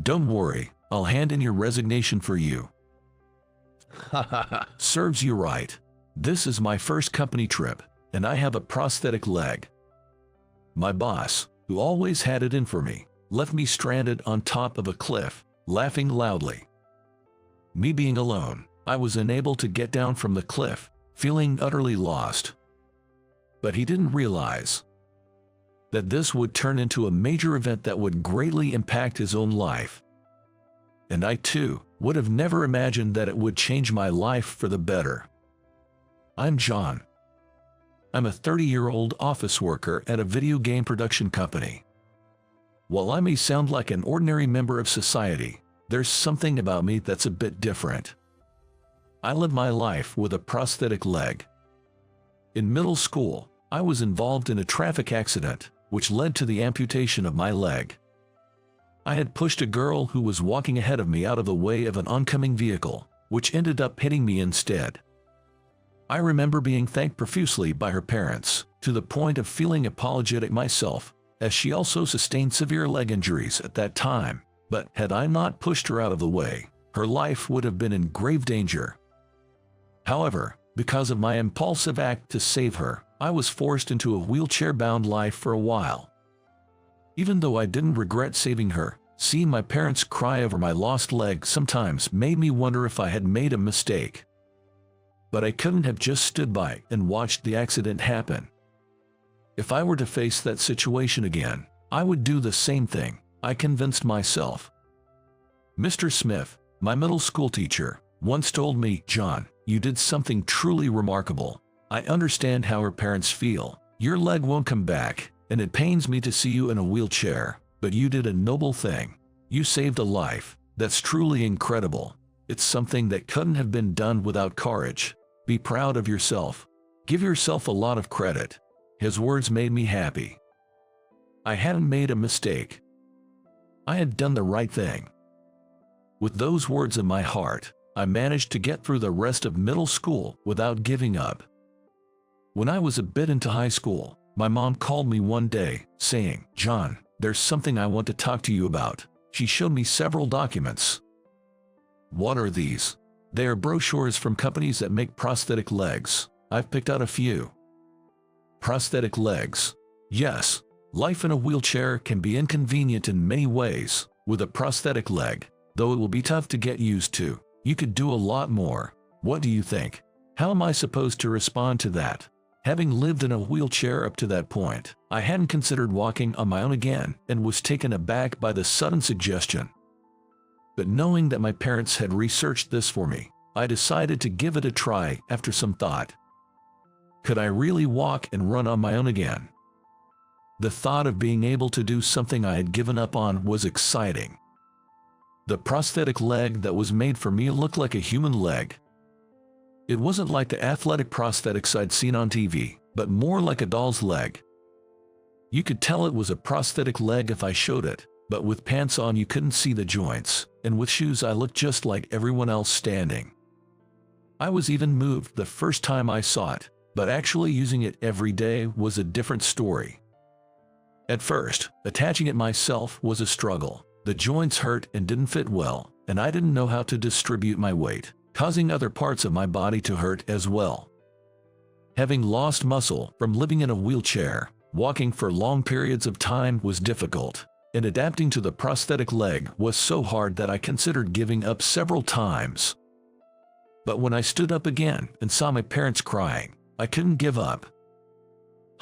Don't worry, I'll hand in your resignation for you. Serves you right. This is my first company trip, and I have a prosthetic leg. My boss, who always had it in for me, left me stranded on top of a cliff, laughing loudly. Me being alone, I was unable to get down from the cliff, feeling utterly lost. But he didn't realize that this would turn into a major event that would greatly impact his own life. And I too would have never imagined that it would change my life for the better. I'm John. I'm a 30-year-old office worker at a video game production company. While I may sound like an ordinary member of society, there's something about me that's a bit different. I live my life with a prosthetic leg. In middle school, I was involved in a traffic accident, which led to the amputation of my leg. I had pushed a girl who was walking ahead of me out of the way of an oncoming vehicle, which ended up hitting me instead. I remember being thanked profusely by her parents, to the point of feeling apologetic myself, as she also sustained severe leg injuries at that time, but had I not pushed her out of the way, her life would have been in grave danger. However, because of my impulsive act to save her, I was forced into a wheelchair-bound life for a while. Even though I didn't regret saving her, seeing my parents cry over my lost leg sometimes made me wonder if I had made a mistake. But I couldn't have just stood by and watched the accident happen. If I were to face that situation again, I would do the same thing, I convinced myself. Mr. Smith, my middle school teacher, once told me, "John, you did something truly remarkable. I understand how her parents feel. Your leg won't come back, and it pains me to see you in a wheelchair, but you did a noble thing. You saved a life. That's truly incredible. It's something that couldn't have been done without courage. Be proud of yourself. Give yourself a lot of credit." His words made me happy. I hadn't made a mistake. I had done the right thing. With those words in my heart, I managed to get through the rest of middle school without giving up. When I was a bit into high school, my mom called me one day, saying, "John, there's something I want to talk to you about." She showed me several documents. "What are these?" "They are brochures from companies that make prosthetic legs. I've picked out a few." Prosthetic legs. Yes, life in a wheelchair can be inconvenient in many ways. With a prosthetic leg, though it will be tough to get used to, you could do a lot more. What do you think? How am I supposed to respond to that? Having lived in a wheelchair up to that point, I hadn't considered walking on my own again and was taken aback by the sudden suggestion. But knowing that my parents had researched this for me, I decided to give it a try after some thought. Could I really walk and run on my own again? The thought of being able to do something I had given up on was exciting. The prosthetic leg that was made for me looked like a human leg. It wasn't like the athletic prosthetics I'd seen on TV, but more like a doll's leg. You could tell it was a prosthetic leg if I showed it, but with pants on you couldn't see the joints, and with shoes I looked just like everyone else standing. I was even moved the first time I saw it, but actually using it every day was a different story. At first, attaching it myself was a struggle. The joints hurt and didn't fit well, and I didn't know how to distribute my weight, causing other parts of my body to hurt as well. Having lost muscle from living in a wheelchair, walking for long periods of time was difficult, and adapting to the prosthetic leg was so hard that I considered giving up several times. But when I stood up again and saw my parents crying, I couldn't give up.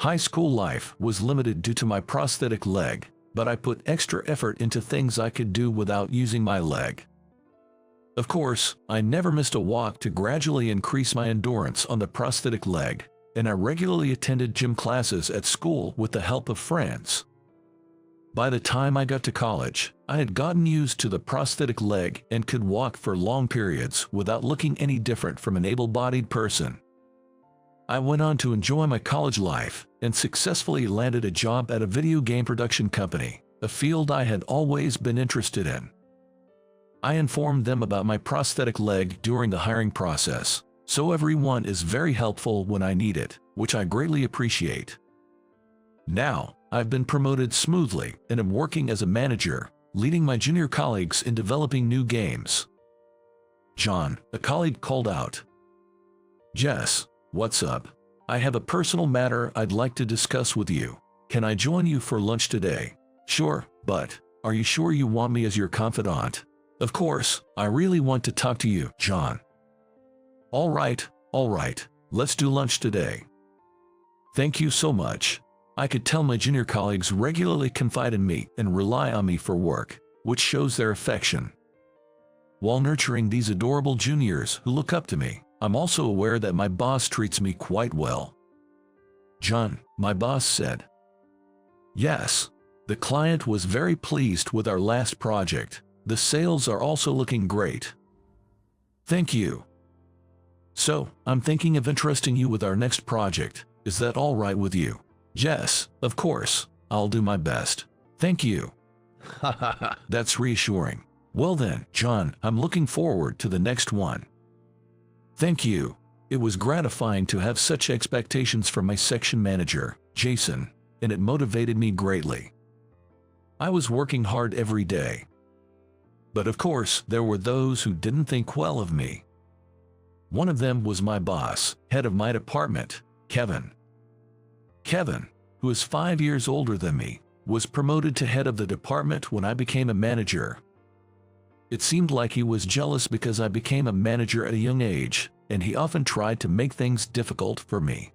High school life was limited due to my prosthetic leg, but I put extra effort into things I could do without using my leg. Of course, I never missed a walk to gradually increase my endurance on the prosthetic leg, and I regularly attended gym classes at school with the help of friends. By the time I got to college, I had gotten used to the prosthetic leg and could walk for long periods without looking any different from an able-bodied person. I went on to enjoy my college life and successfully landed a job at a video game production company, a field I had always been interested in. I informed them about my prosthetic leg during the hiring process, so everyone is very helpful when I need it, which I greatly appreciate. Now, I've been promoted smoothly and am working as a manager, leading my junior colleagues in developing new games. John, a colleague, called out. Jess, what's up? I have a personal matter I'd like to discuss with you. Can I join you for lunch today? Sure, but are you sure you want me as your confidant? Of course, I really want to talk to you, John. All right, let's do lunch today. Thank you so much. I could tell my junior colleagues regularly confide in me and rely on me for work, which shows their affection. While nurturing these adorable juniors who look up to me, I'm also aware that my boss treats me quite well. John, my boss said. Yes. The client was very pleased with our last project. The sales are also looking great. Thank you. So, I'm thinking of entrusting you with our next project. Is that all right with you? Yes, of course. I'll do my best. Thank you. That's reassuring. Well then, John, I'm looking forward to the next one. Thank you. It was gratifying to have such expectations from my section manager, Jason, and it motivated me greatly. I was working hard every day. But of course, there were those who didn't think well of me. One of them was my boss, head of my department, Kevin. Kevin, who is 5 years older than me, was promoted to head of the department when I became a manager. It seemed like he was jealous because I became a manager at a young age, and he often tried to make things difficult for me.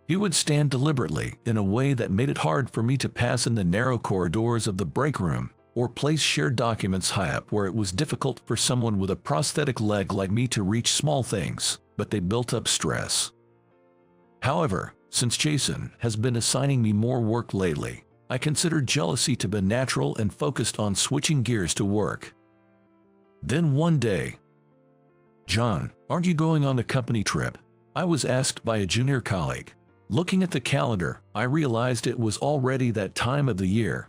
He would stand deliberately in a way that made it hard for me to pass in the narrow corridors of the break room, or place shared documents high up where it was difficult for someone with a prosthetic leg like me to reach small things, but they built up stress. However, since Jason has been assigning me more work lately, I considered jealousy to be natural and focused on switching gears to work. Then one day, John, aren't you going on a company trip? I was asked by a junior colleague. Looking at the calendar, I realized it was already that time of the year.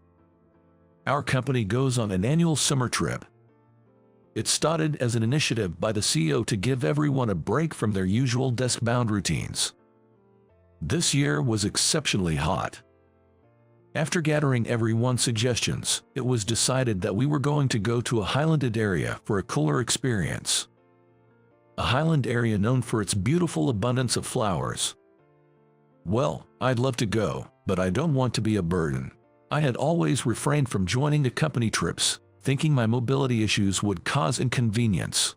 Our company goes on an annual summer trip. It started as an initiative by the CEO to give everyone a break from their usual desk-bound routines. This year was exceptionally hot. After gathering everyone's suggestions, it was decided that we were going to go to a highlanded area for a cooler experience. A highland area known for its beautiful abundance of flowers. Well, I'd love to go, but I don't want to be a burden. I had always refrained from joining the company trips, thinking my mobility issues would cause inconvenience.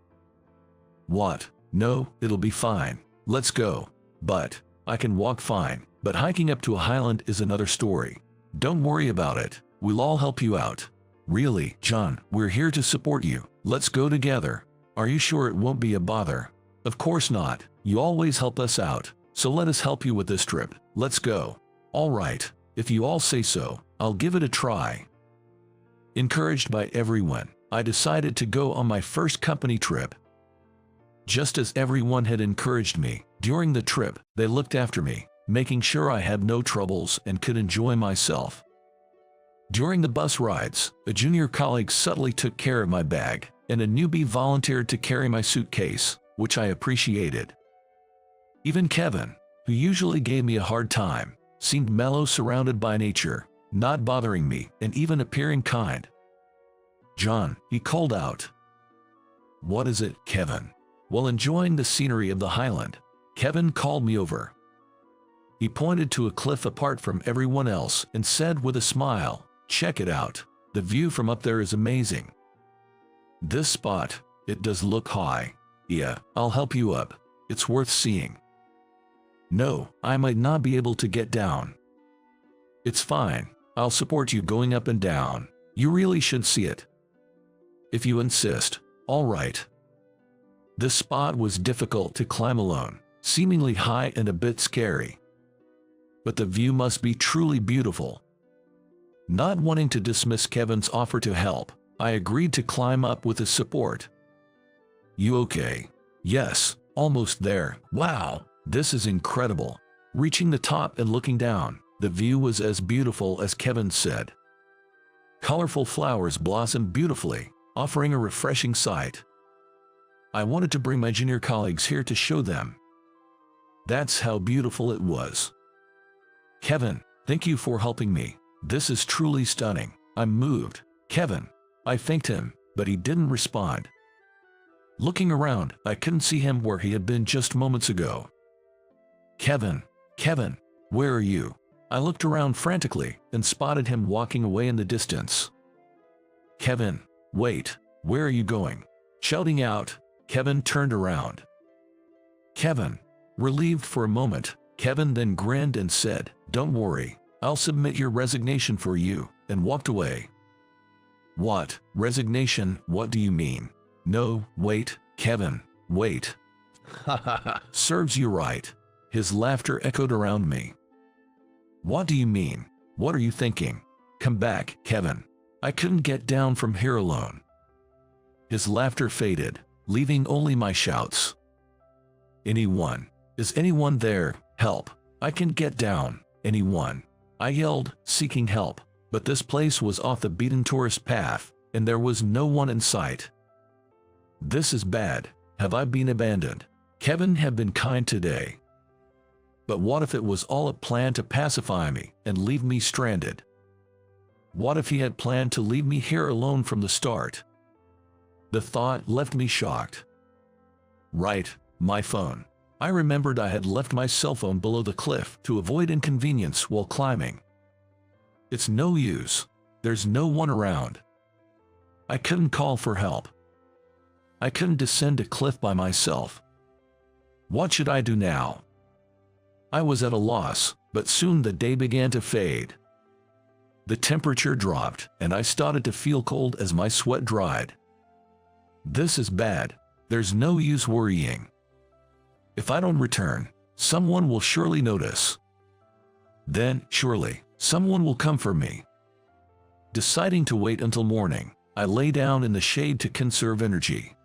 What? No, it'll be fine. Let's go. But I can walk fine, but hiking up to a highland is another story. Don't worry about it. We'll all help you out. Really, John, we're here to support you. Let's go together. Are you sure it won't be a bother? Of course not. You always help us out. So let us help you with this trip. Let's go. All right. If you all say so, I'll give it a try. Encouraged by everyone, I decided to go on my first company trip. Just as everyone had encouraged me, during the trip, they looked after me, making sure I had no troubles and could enjoy myself. During the bus rides, a junior colleague subtly took care of my bag, and a newbie volunteered to carry my suitcase, which I appreciated. Even Kevin, who usually gave me a hard time, seemed mellow, surrounded by nature, not bothering me and even appearing kind. John, he called out. What is it, Kevin? While enjoying the scenery of the highland, Kevin called me over. He pointed to a cliff apart from everyone else and said with a smile, check it out. The view from up there is amazing. This spot, it does look high. Yeah, I'll help you up. It's worth seeing. No, I might not be able to get down. It's fine. I'll support you going up and down. You really should see it. If you insist. All right. This spot was difficult to climb alone, seemingly high and a bit scary. But the view must be truly beautiful. Not wanting to dismiss Kevin's offer to help, I agreed to climb up with his support. You okay? Yes, almost there. Wow, this is incredible. Reaching the top and looking down, the view was as beautiful as Kevin said. Colorful flowers blossomed beautifully, offering a refreshing sight. I wanted to bring my junior colleagues here to show them. That's how beautiful it was. Kevin, thank you for helping me. This is truly stunning. I'm moved. Kevin. I thanked him, but he didn't respond. Looking around, I couldn't see him where he had been just moments ago. Kevin, Kevin, where are you? I looked around frantically and spotted him walking away in the distance. Kevin, wait, where are you going? Shouting out, Kevin turned around. Kevin. Relieved for a moment, Kevin then grinned and said, "Don't worry, I'll submit your resignation for you," and walked away. What? Resignation? What do you mean? No, wait, Kevin, wait. Ha ha ha. Serves you right. His laughter echoed around me. What do you mean? What are you thinking? Come back, Kevin. I couldn't get down from here alone. His laughter faded, leaving only my shouts. Anyone? Is anyone there? Help. I can't get down. Anyone? I yelled, seeking help, but this place was off the beaten tourist path, and there was no one in sight. This is bad. Have I been abandoned? Kevin had been kind today. But what if it was all a plan to pacify me and leave me stranded? What if he had planned to leave me here alone from the start? The thought left me shocked. Right, my phone. I remembered I had left my cell phone below the cliff to avoid inconvenience while climbing. It's no use. There's no one around. I couldn't call for help. I couldn't descend a cliff by myself. What should I do now? I was at a loss, but soon the day began to fade. The temperature dropped, and I started to feel cold as my sweat dried. This is bad. There's no use worrying. If I don't return, someone will surely notice. Then, surely, someone will come for me. Deciding to wait until morning, I lay down in the shade to conserve energy.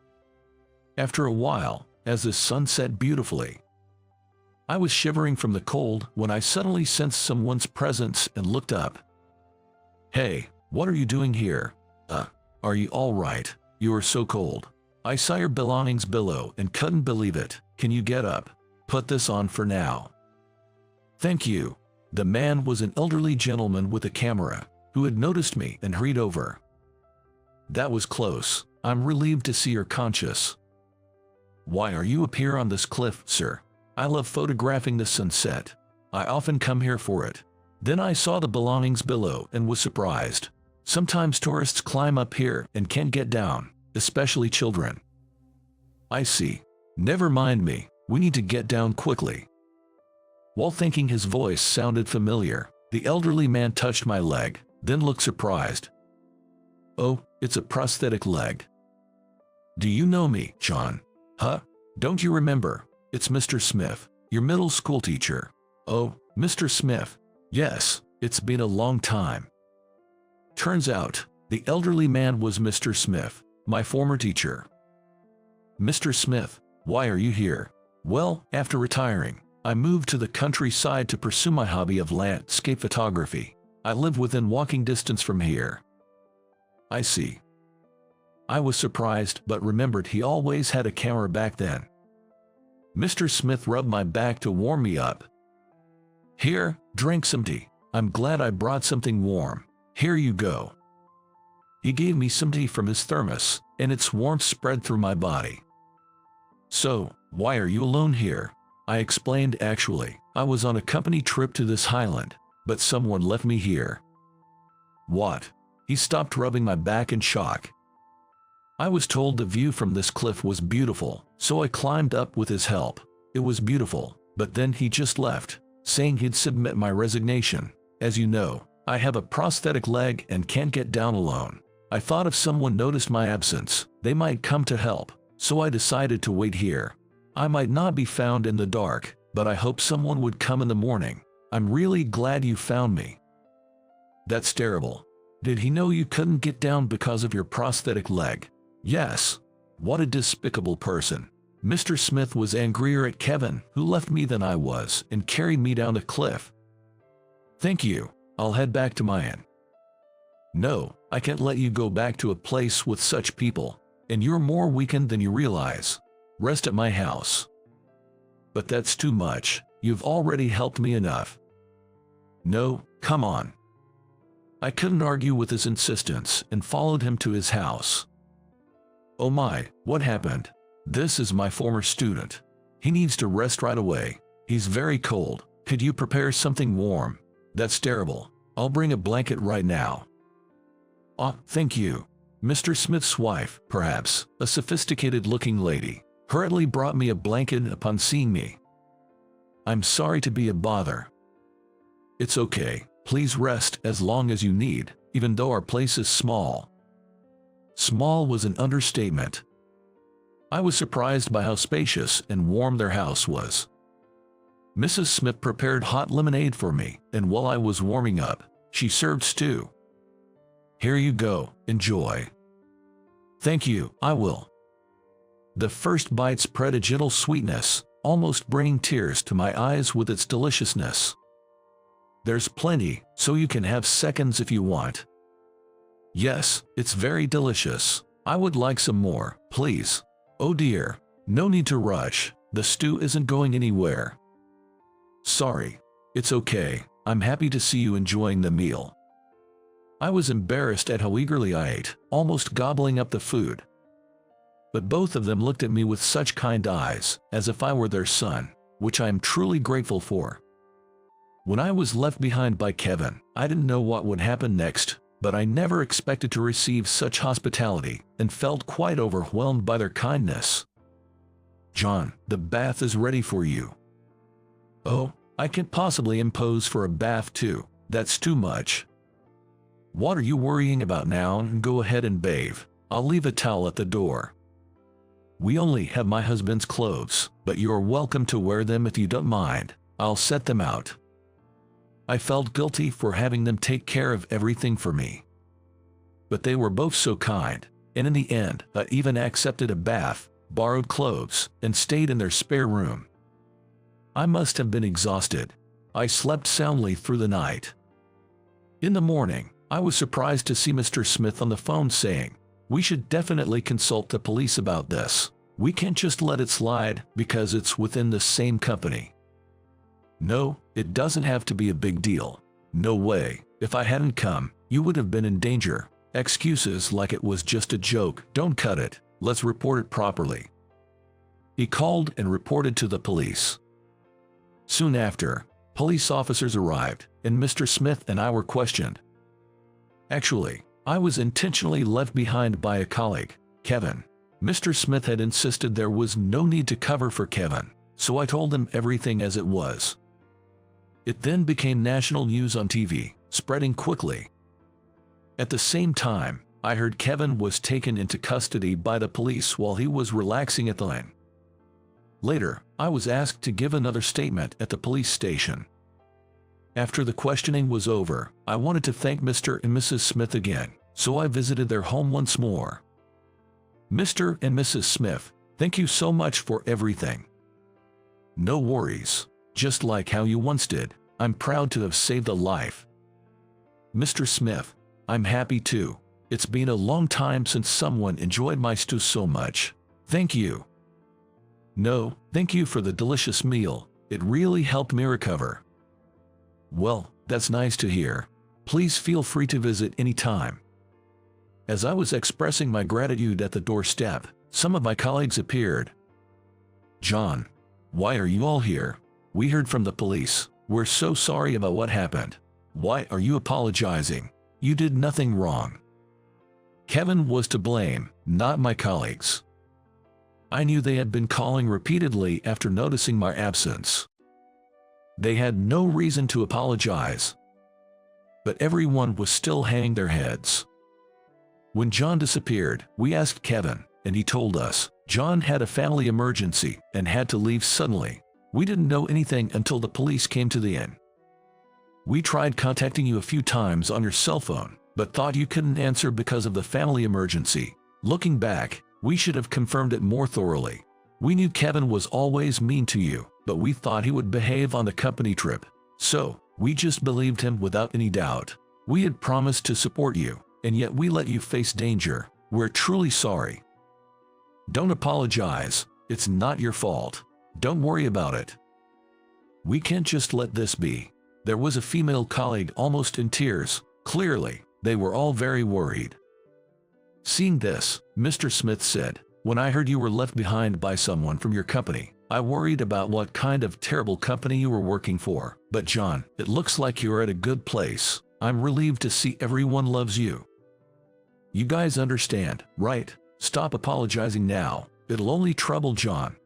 After a while, as the sun set beautifully, I was shivering from the cold when I suddenly sensed someone's presence and looked up. Hey, what are you doing here? Are you all right? You are so cold. I saw your belongings below and couldn't believe it. Can you get up? Put this on for now. Thank you. The man was an elderly gentleman with a camera, who had noticed me and hurried over. That was close. I'm relieved to see you're conscious. Why are you up here on this cliff, sir? I love photographing the sunset. I often come here for it. Then I saw the belongings below and was surprised. Sometimes tourists climb up here and can't get down, especially children. I see. Never mind me, we need to get down quickly. While thinking his voice sounded familiar, the elderly man touched my leg, then looked surprised. Oh, it's a prosthetic leg. Do you know me, John? Huh? Don't you remember? It's Mr. Smith, your middle school teacher. Oh, Mr. Smith. Yes, it's been a long time. Turns out, the elderly man was Mr. Smith, my former teacher. Mr. Smith, why are you here? Well, after retiring, I moved to the countryside to pursue my hobby of landscape photography. I live within walking distance from here. I see. I was surprised but remembered he always had a camera back then. Mr. Smith rubbed my back to warm me up. Here, drink some tea. I'm glad I brought something warm. Here you go. He gave me some tea from his thermos, and its warmth spread through my body. So, why are you alone here? I explained. Actually, I was on a company trip to this highland, but someone left me here. What? He stopped rubbing my back in shock. I was told the view from this cliff was beautiful, so I climbed up with his help. It was beautiful, but then he just left, saying he'd submit my resignation. As you know, I have a prosthetic leg and can't get down alone. I thought if someone noticed my absence, they might come to help, so I decided to wait here. I might not be found in the dark, but I hope someone would come in the morning. I'm really glad you found me. That's terrible. Did he know you couldn't get down because of your prosthetic leg? Yes. What a despicable person. Mr. Smith was angrier at Kevin, who left me, than I was and carried me down the cliff. Thank you. I'll head back to my inn. No, I can't let you go back to a place with such people, and you're more weakened than you realize. Rest at my house. But that's too much. You've already helped me enough. No, come on. I couldn't argue with his insistence and followed him to his house. Oh my, what happened? This is my former student. He needs to rest right away. He's very cold. Could you prepare something warm? That's terrible. I'll bring a blanket right now. Ah, thank you. Mr. Smith's wife, perhaps, a sophisticated-looking lady, hurriedly brought me a blanket upon seeing me. I'm sorry to be a bother. It's okay. Please rest as long as you need, even though our place is small. Small was an understatement. I was surprised by how spacious and warm their house was. Mrs. Smith prepared hot lemonade for me, and while I was warming up, she served stew. Here you go, enjoy. Thank you, I will. The first bite spread a gentle sweetness, almost bringing tears to my eyes with its deliciousness. There's plenty, so you can have seconds if you want. Yes, it's very delicious. I would like some more, please. Oh dear, no need to rush, the stew isn't going anywhere. Sorry. It's okay, I'm happy to see you enjoying the meal. I was embarrassed at how eagerly I ate, almost gobbling up the food. But both of them looked at me with such kind eyes, as if I were their son, which I am truly grateful for. When I was left behind by Kevin, I didn't know what would happen next, but I never expected to receive such hospitality, and felt quite overwhelmed by their kindness. John, the bath is ready for you. Oh, I can't possibly impose for a bath too, that's too much. What are you worrying about now? Go ahead and bathe. I'll leave a towel at the door. We only have my husband's clothes, but you're welcome to wear them if you don't mind. I'll set them out. I felt guilty for having them take care of everything for me. But they were both so kind, and in the end, I even accepted a bath, borrowed clothes, and stayed in their spare room. I must have been exhausted. I slept soundly through the night. In the morning, I was surprised to see Mr. Smith on the phone saying, "We should definitely consult the police about this. We can't just let it slide because it's within the same company." No, it doesn't have to be a big deal. No way. If I hadn't come, you would have been in danger. Excuses like it was just a joke, don't cut it. Let's report it properly. He called and reported to the police. Soon after, police officers arrived, and Mr. Smith and I were questioned. Actually, I was intentionally left behind by a colleague, Kevin. Mr. Smith had insisted there was no need to cover for Kevin, so I told him everything as it was. It then became national news on TV, spreading quickly. At the same time, I heard Kevin was taken into custody by the police while he was relaxing at the line. Later, I was asked to give another statement at the police station. After the questioning was over, I wanted to thank Mr. and Mrs. Smith again, so I visited their home once more. Mr. and Mrs. Smith, thank you so much for everything. No worries. Just like how you once did, I'm proud to have saved a life. Mr. Smith, I'm happy too. It's been a long time since someone enjoyed my stew so much. Thank you. No, thank you for the delicious meal. It really helped me recover. Well, that's nice to hear. Please feel free to visit anytime. As I was expressing my gratitude at the doorstep, some of my colleagues appeared. John, why are you all here? We heard from the police. We're so sorry about what happened. Why are you apologizing? You did nothing wrong. Kevin was to blame, not my colleagues. I knew they had been calling repeatedly after noticing my absence. They had no reason to apologize. But everyone was still hanging their heads. When John disappeared, we asked Kevin, and he told us John had a family emergency and had to leave suddenly. We didn't know anything until the police came to the inn. We tried contacting you a few times on your cell phone, but thought you couldn't answer because of the family emergency. Looking back, we should have confirmed it more thoroughly. We knew Kevin was always mean to you, but we thought he would behave on the company trip. So, we just believed him without any doubt. We had promised to support you, and yet we let you face danger. We're truly sorry. Don't apologize. It's not your fault. Don't worry about it. We can't just let this be. There was a female colleague almost in tears, Clearly, they were all very worried. Seeing this, Mr. Smith said, "When I heard you were left behind by someone from your company, I worried about what kind of terrible company you were working for. But John, it looks like you're at a good place. I'm relieved to see everyone loves you. You guys understand, right? Stop apologizing now. It'll only trouble John.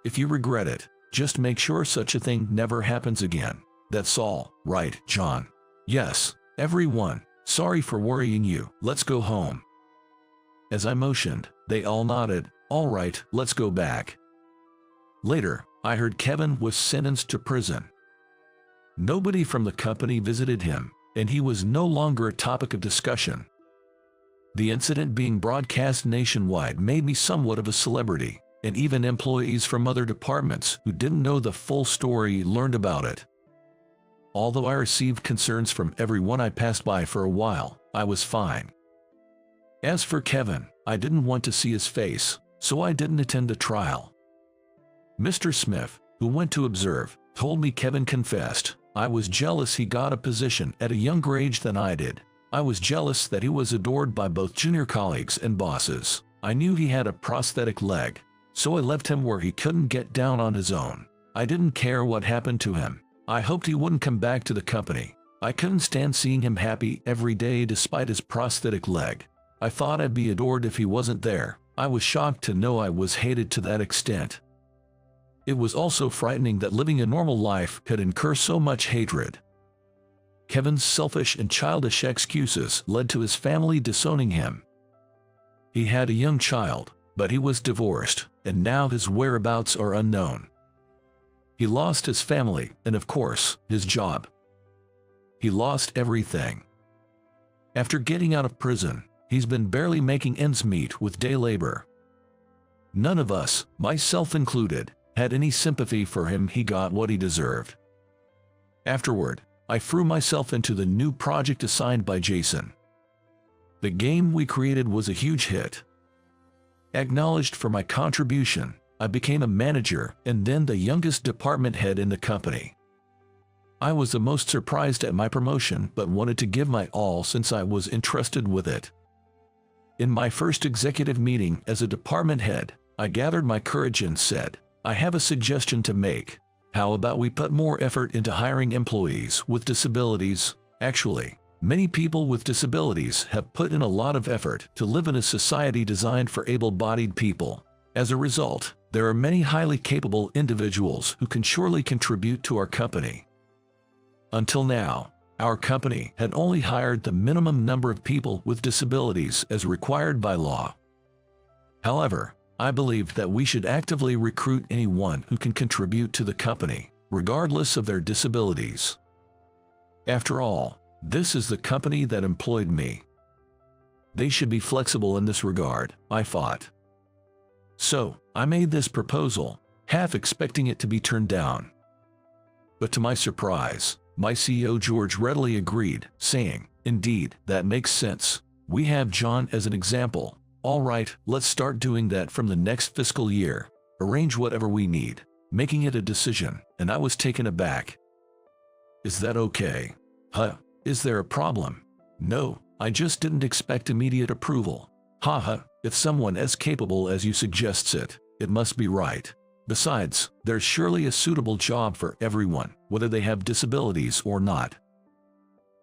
If you regret it, just make sure such a thing never happens again. That's all, right, John?" "Yes, everyone. Sorry for worrying you. Let's go home." As I motioned, they all nodded. "All right, let's go back." Later, I heard Kevin was sentenced to prison. Nobody from the company visited him, and he was no longer a topic of discussion. The incident being broadcast nationwide made me somewhat of a celebrity, and even employees from other departments who didn't know the full story learned about it. Although I received concerns from everyone I passed by for a while, I was fine. As for Kevin, I didn't want to see his face, so I didn't attend the trial. Mr. Smith, who went to observe, told me Kevin confessed, "I was jealous he got a position at a younger age than I did. I was jealous that he was adored by both junior colleagues and bosses. I knew he had a prosthetic leg, so I left him where he couldn't get down on his own. I didn't care what happened to him. I hoped he wouldn't come back to the company. I couldn't stand seeing him happy every day despite his prosthetic leg. I thought I'd be adored if he wasn't there. I was shocked to know I was hated to that extent. It was also frightening that living a normal life could incur so much hatred." Kevin's selfish and childish excuses led to his family disowning him. He had a young child, but he was divorced, and now his whereabouts are unknown. He lost his family and, of course, his job. He lost everything. After getting out of prison, he's been barely making ends meet with day labor. None of us, myself included, had any sympathy for him. He got what he deserved. Afterward, I threw myself into the new project assigned by Jason. The game we created was a huge hit. Acknowledged for my contribution, I became a manager and then the youngest department head in the company. I was the most surprised at my promotion but wanted to give my all since I was entrusted with it. In my first executive meeting as a department head, I gathered my courage and said, "I have a suggestion to make. How about we put more effort into hiring employees with disabilities?" Actually, many people with disabilities have put in a lot of effort to live in a society designed for able-bodied people. As a result, there are many highly capable individuals who can surely contribute to our company. Until now, our company had only hired the minimum number of people with disabilities as required by law. However, I believe that we should actively recruit anyone who can contribute to the company, regardless of their disabilities. After all, this is the company that employed me. They should be flexible in this regard, I thought. So, I made this proposal, half expecting it to be turned down. But to my surprise, my CEO George readily agreed, saying, "Indeed, that makes sense. We have John as an example. All right, let's start doing that from the next fiscal year. Arrange whatever we need," making it a decision, and I was taken aback. "Is that okay? Is there a problem?" "No, I just didn't expect immediate approval." If someone as capable as you suggests it, it must be right. Besides, there's surely a suitable job for everyone, whether they have disabilities or not."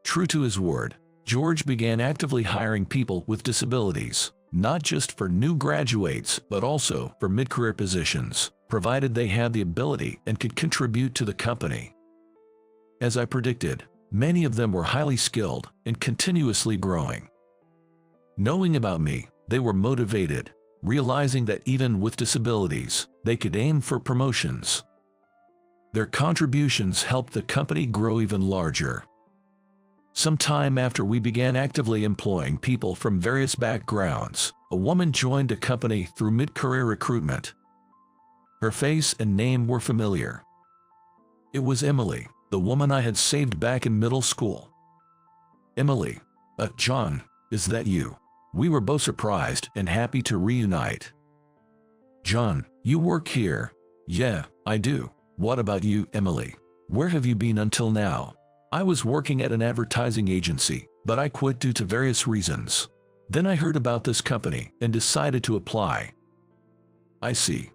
True to his word, George began actively hiring people with disabilities, not just for new graduates but also for mid-career positions, provided they had the ability and could contribute to the company. As I predicted, many of them were highly skilled and continuously growing. Knowing about me, they were motivated, realizing that even with disabilities, they could aim for promotions. Their contributions helped the company grow even larger. Sometime after we began actively employing people from various backgrounds, a woman joined the company through mid-career recruitment. Her face and name were familiar. It was Emily, the woman I had saved back in middle school. "Emily, John, is that you?" We were both surprised and happy to reunite. "John, you work here?" "Yeah, I do. What about you, Emily? Where have you been until now?" I was working at an advertising agency, but I quit due to various reasons. Then I heard about this company and decided to apply. I see.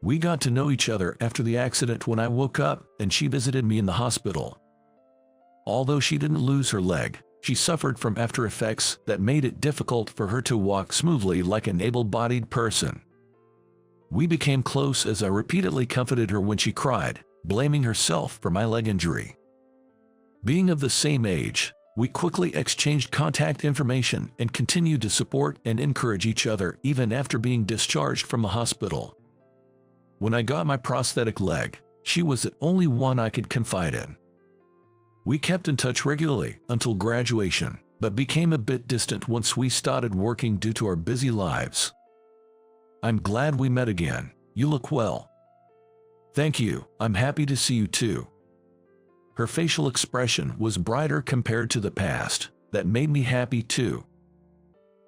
We got to know each other after the accident when I woke up and she visited me in the hospital. Although she didn't lose her leg, she suffered from after effects that made it difficult for her to walk smoothly like an able-bodied person. We became close as I repeatedly comforted her when she cried, blaming herself for my leg injury. Being of the same age, we quickly exchanged contact information and continued to support and encourage each other even after being discharged from the hospital. When I got my prosthetic leg, she was the only one I could confide in. We kept in touch regularly until graduation, but became a bit distant once we started working due to our busy lives. I'm glad we met again. You look well. Thank you, I'm happy to see you too. Her facial expression was brighter compared to the past. That made me happy too.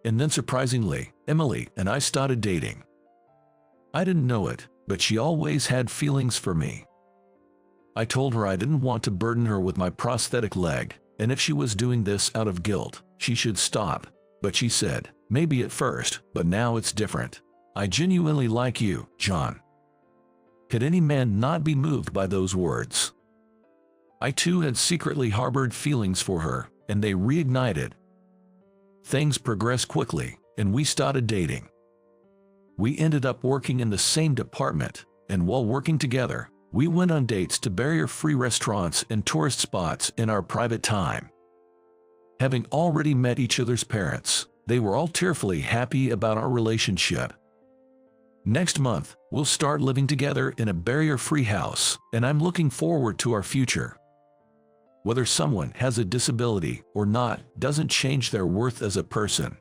And then surprisingly, Emily and I started dating. I didn't know it, but she always had feelings for me. I told her I didn't want to burden her with my prosthetic leg, and if she was doing this out of guilt, she should stop. But she said, maybe at first, but now it's different. I genuinely like you, John. Could any man not be moved by those words? I too had secretly harbored feelings for her, and they reignited. Things progressed quickly, and we started dating. We ended up working in the same department, and while working together, we went on dates to barrier-free restaurants and tourist spots in our private time. Having already met each other's parents, they were all tearfully happy about our relationship. Next month, we'll start living together in a barrier-free house, and I'm looking forward to our future. Whether someone has a disability or not doesn't change their worth as a person.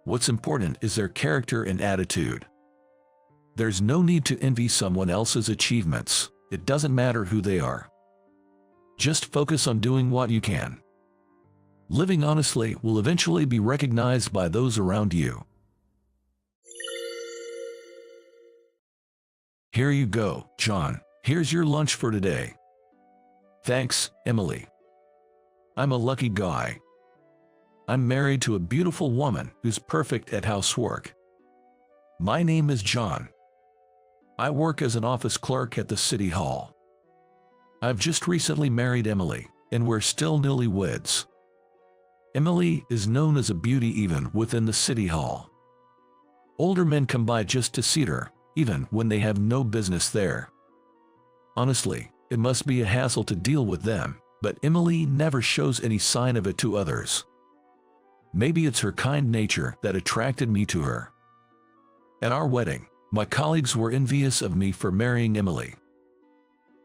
What's important is their character and attitude. There's no need to envy someone else's achievements. It doesn't matter who they are. Just focus on doing what you can. Living honestly will eventually be recognized by those around you. Here you go, John. Here's your lunch for today. Thanks, Emily. I'm a lucky guy. I'm married to a beautiful woman who's perfect at housework. My name is John. I work as an office clerk at the city hall. I've just recently married Emily, and we're still newlyweds. Emily is known as a beauty even within the city hall. Older men come by just to see her, even when they have no business there. Honestly, it must be a hassle to deal with them, but Emily never shows any sign of it to others. Maybe it's her kind nature that attracted me to her. At our wedding, my colleagues were envious of me for marrying Emily.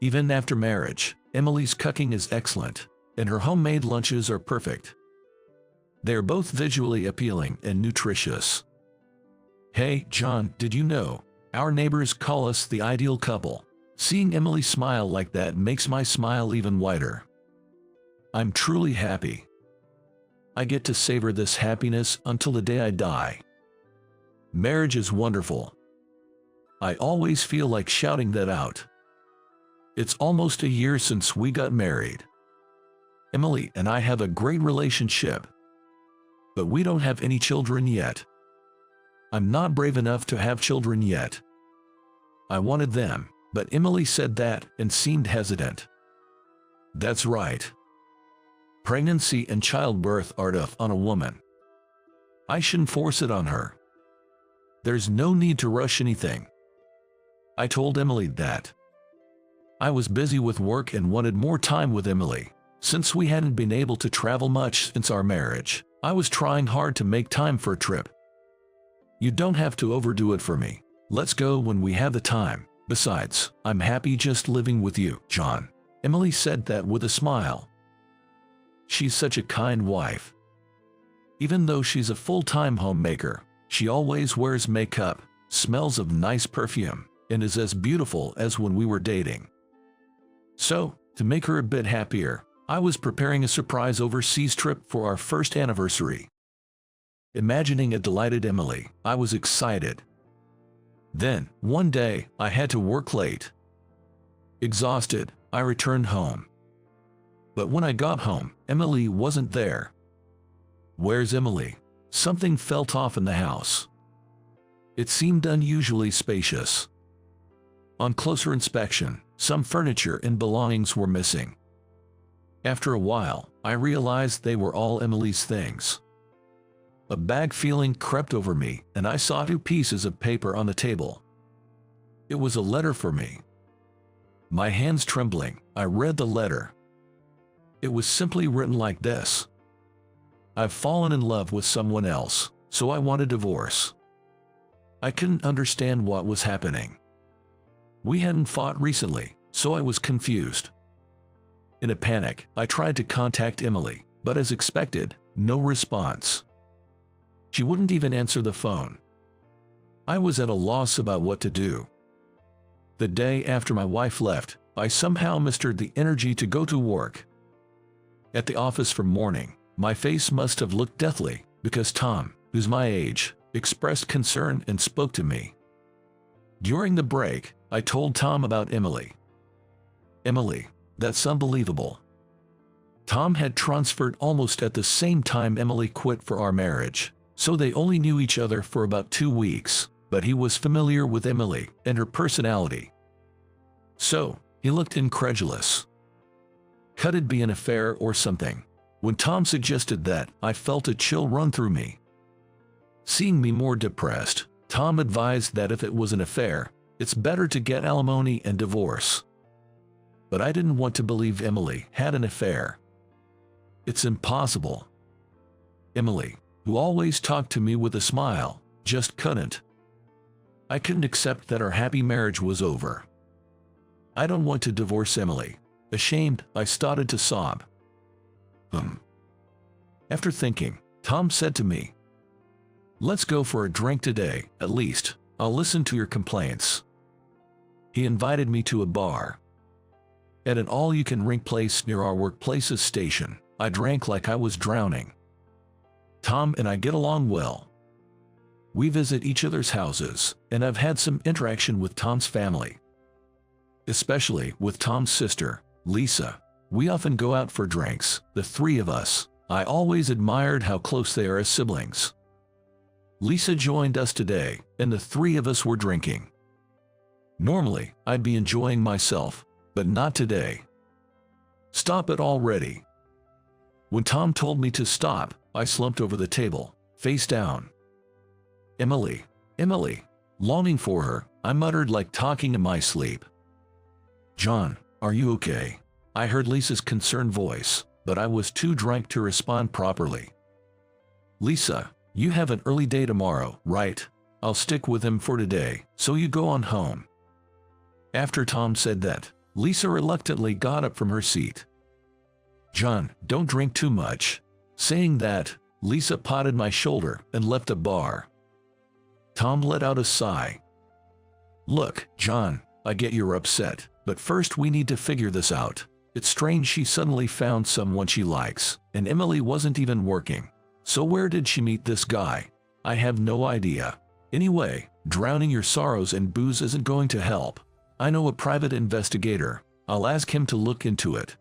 Even after marriage, Emily's cooking is excellent, and her homemade lunches are perfect. They are both visually appealing and nutritious. Hey, John, did you know? Our neighbors call us the ideal couple. Seeing Emily smile like that makes my smile even wider. I'm truly happy. I get to savor this happiness until the day I die. Marriage is wonderful. I always feel like shouting that out. It's almost a year since we got married. Emily and I have a great relationship. But we don't have any children yet. I'm not brave enough to have children yet. I wanted them, but Emily said that and seemed hesitant. That's right. Pregnancy and childbirth are tough on a woman. I shouldn't force it on her. There's no need to rush anything. I told Emily that. I was busy with work and wanted more time with Emily. Since we hadn't been able to travel much since our marriage, I was trying hard to make time for a trip. You don't have to overdo it for me. Let's go when we have the time. Besides, I'm happy just living with you, John. Emily said that with a smile. She's such a kind wife. Even though she's a full-time homemaker, she always wears makeup, smells of nice perfume, and is as beautiful as when we were dating. So, to make her a bit happier, I was preparing a surprise overseas trip for our first anniversary. Imagining a delighted Emily, I was excited. Then, one day, I had to work late. Exhausted, I returned home. But when I got home, Emily wasn't there. Where's Emily? Something felt off in the house. It seemed unusually spacious. On closer inspection, some furniture and belongings were missing. After a while, I realized they were all Emily's things. A bag feeling crept over me, and I saw 2 pieces of paper on the table. It was a letter for me. My hands trembling, I read the letter. It was simply written like this: "I've fallen in love with someone else, so I want a divorce." I couldn't understand what was happening. We hadn't fought recently, so I was confused. In a panic, I tried to contact Emily, but as expected, no response. She wouldn't even answer the phone. I was at a loss about what to do. The day after my wife left, I somehow mustered the energy to go to work. At the office from morning, my face must have looked deathly, because Tom, who's my age, expressed concern and spoke to me. During the break, I told Tom about Emily. "Emily, that's unbelievable." Tom had transferred almost at the same time Emily quit for our marriage, so they only knew each other for about 2 weeks, but he was familiar with Emily and her personality. So, he looked incredulous. Could it be an affair or something? When Tom suggested that, I felt a chill run through me. Seeing me more depressed, Tom advised that if it was an affair, it's better to get alimony and divorce. But I didn't want to believe Emily had an affair. It's impossible. Emily, who always talked to me with a smile, just couldn't. I couldn't accept that our happy marriage was over. I don't want to divorce Emily. Ashamed, I started to sob. After thinking, Tom said to me, "Let's go for a drink today, at least. I'll listen to your complaints." He invited me to a bar. At an all-you-can-drink place near our workplace's station, I drank like I was drowning. Tom and I get along well. We visit each other's houses, and I've had some interaction with Tom's family. Especially with Tom's sister, Lisa. We often go out for drinks, the 3 of us. I always admired how close they are as siblings. Lisa joined us today, and the 3 of us were drinking. Normally, I'd be enjoying myself, but not today. "Stop it already." When Tom told me to stop, I slumped over the table, face down. "Emily, Emily." Longing for her, I muttered like talking in my sleep. "John, are you okay?" I heard Lisa's concerned voice, but I was too drunk to respond properly. "Lisa, you have an early day tomorrow, right? I'll stick with him for today, so you go on home." After Tom said that, Lisa reluctantly got up from her seat. "John, don't drink too much." Saying that, Lisa patted my shoulder and left the bar. Tom let out a sigh. "Look, John, I get you're upset, but first we need to figure this out. It's strange she suddenly found someone she likes, and Emily wasn't even working. So where did she meet this guy? I have no idea. Anyway, drowning your sorrows in booze isn't going to help. I know a private investigator. I'll ask him to look into it."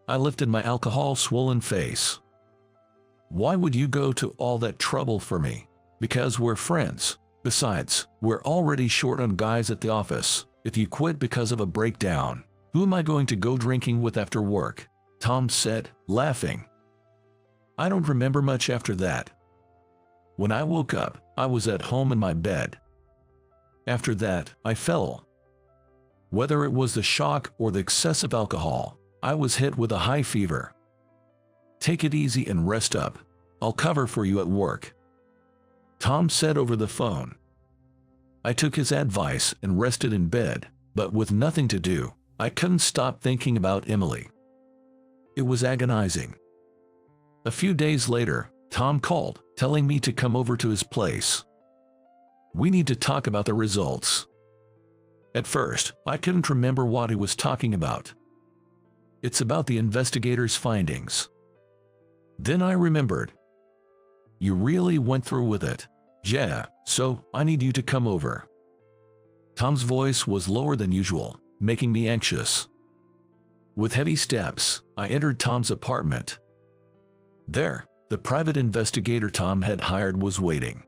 I lifted my alcohol-swollen face. "Why would you go to all that trouble for me?" "Because we're friends. Besides, we're already short on guys at the office. If you quit because of a breakdown, who am I going to go drinking with after work?" Tom said, laughing. I don't remember much after that. When I woke up, I was at home in my bed. After that, I fell. Whether it was the shock or the excessive alcohol, I was hit with a high fever. "Take it easy and rest up. I'll cover for you at work," Tom said over the phone. I took his advice and rested in bed, but with nothing to do, I couldn't stop thinking about Emily. It was agonizing. A few days later, Tom called, telling me to come over to his place. "We need to talk about the results." At first, I couldn't remember what he was talking about. "It's about the investigator's findings." Then I remembered. "You really went through with it." "Yeah, so I need you to come over." Tom's voice was lower than usual, making me anxious. With heavy steps, I entered Tom's apartment. There, the private investigator Tom had hired was waiting.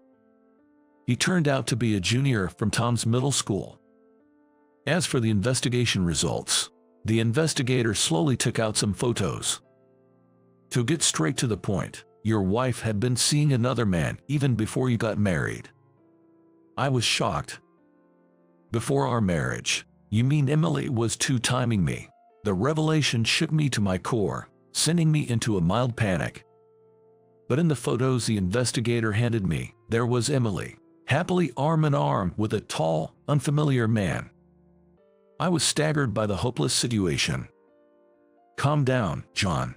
He turned out to be a junior from Tom's middle school. As for the investigation results, the investigator slowly took out some photos. To get straight to the point, your wife had been seeing another man even before you got married. I was shocked. Before our marriage, you mean Emily was two-timing me? The revelation shook me to my core, sending me into a mild panic. But in the photos the investigator handed me, there was Emily, happily arm in arm with a tall, unfamiliar man. I was staggered by the hopeless situation. "Calm down, John,"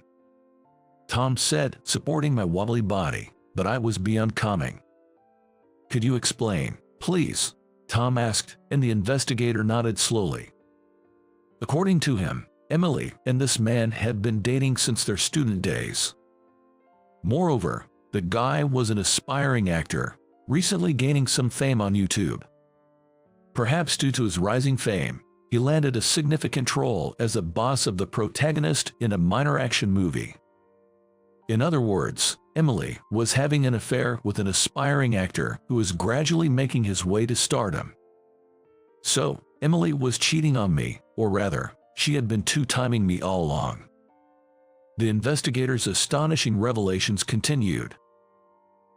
Tom said, supporting my wobbly body, but I was beyond calming. "Could you explain, please?" Tom asked, and the investigator nodded slowly. According to him, Emily and this man had been dating since their student days. Moreover, the guy was an aspiring actor, recently gaining some fame on YouTube. Perhaps due to his rising fame, he landed a significant role as the boss of the protagonist in a minor action movie. In other words, Emily was having an affair with an aspiring actor who was gradually making his way to stardom. So, Emily was cheating on me, or rather, she had been two-timing me all along. The investigator's astonishing revelations continued.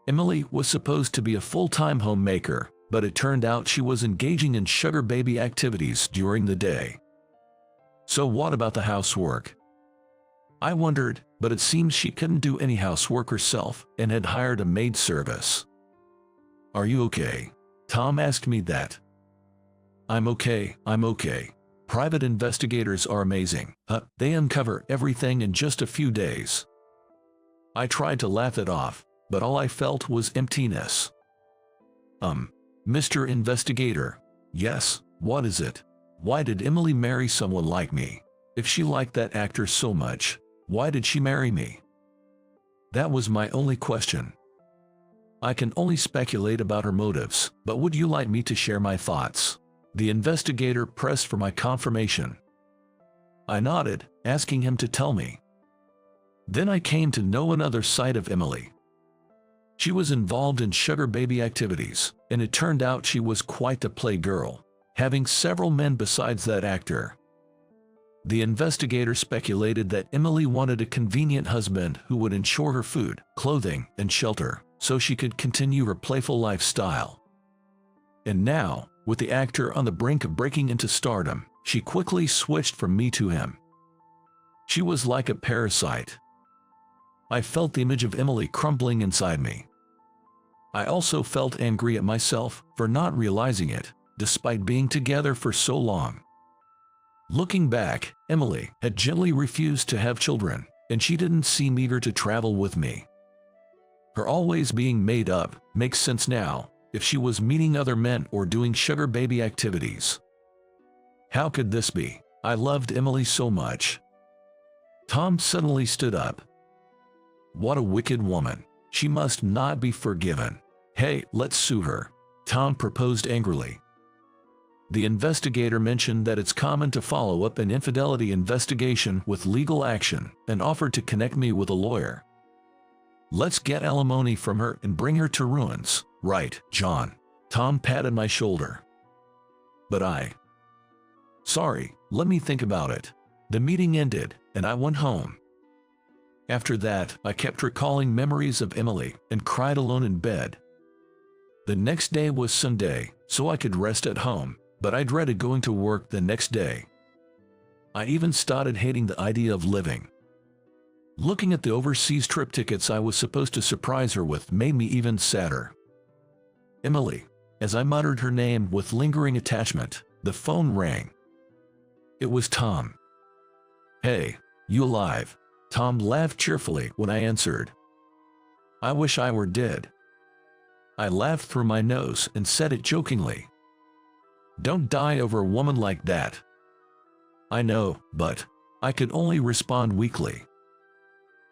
Emily was supposed to be a full-time homemaker, but it turned out she was engaging in sugar baby activities during the day. So what about the housework? I wondered, but it seems she couldn't do any housework herself and had hired a maid service. "Are you okay?" Tom asked me that. I'm okay. Private investigators are amazing. They uncover everything in just a few days. I tried to laugh it off, but all I felt was emptiness. Mr. Investigator, yes, what is it? Why did Emily marry someone like me? If she liked that actor so much, why did she marry me? That was my only question. I can only speculate about her motives, but would you like me to share my thoughts? The investigator pressed for my confirmation. I nodded, asking him to tell me. Then I came to know another side of Emily. She was involved in sugar baby activities, and it turned out she was quite the playgirl, having several men besides that actor. The investigator speculated that Emily wanted a convenient husband who would ensure her food, clothing, and shelter, so she could continue her playful lifestyle. And now, with the actor on the brink of breaking into stardom, she quickly switched from me to him. She was like a parasite. I felt the image of Emily crumbling inside me. I also felt angry at myself for not realizing it, despite being together for so long. Looking back, Emily had gently refused to have children, and she didn't seem eager to travel with me. Her always being made up makes sense now, if she was meeting other men or doing sugar baby activities. How could this be? I loved Emily so much. Tom suddenly stood up. What a wicked woman. She must not be forgiven. Hey, let's sue her, Tom proposed angrily. The investigator mentioned that it's common to follow up an infidelity investigation with legal action and offered to connect me with a lawyer. Let's get alimony from her and bring her to ruins, right, John? Tom patted my shoulder. But Sorry, let me think about it. The meeting ended, and I went home. After that, I kept recalling memories of Emily and cried alone in bed. The next day was Sunday, so I could rest at home, but I dreaded going to work the next day. I even started hating the idea of living. Looking at the overseas trip tickets I was supposed to surprise her with made me even sadder. Emily, as I muttered her name with lingering attachment, the phone rang. It was Tom. Hey, you alive? Tom laughed cheerfully when I answered. I wish I were dead. I laughed through my nose and said it jokingly. Don't die over a woman like that. I know, but I could only respond weakly.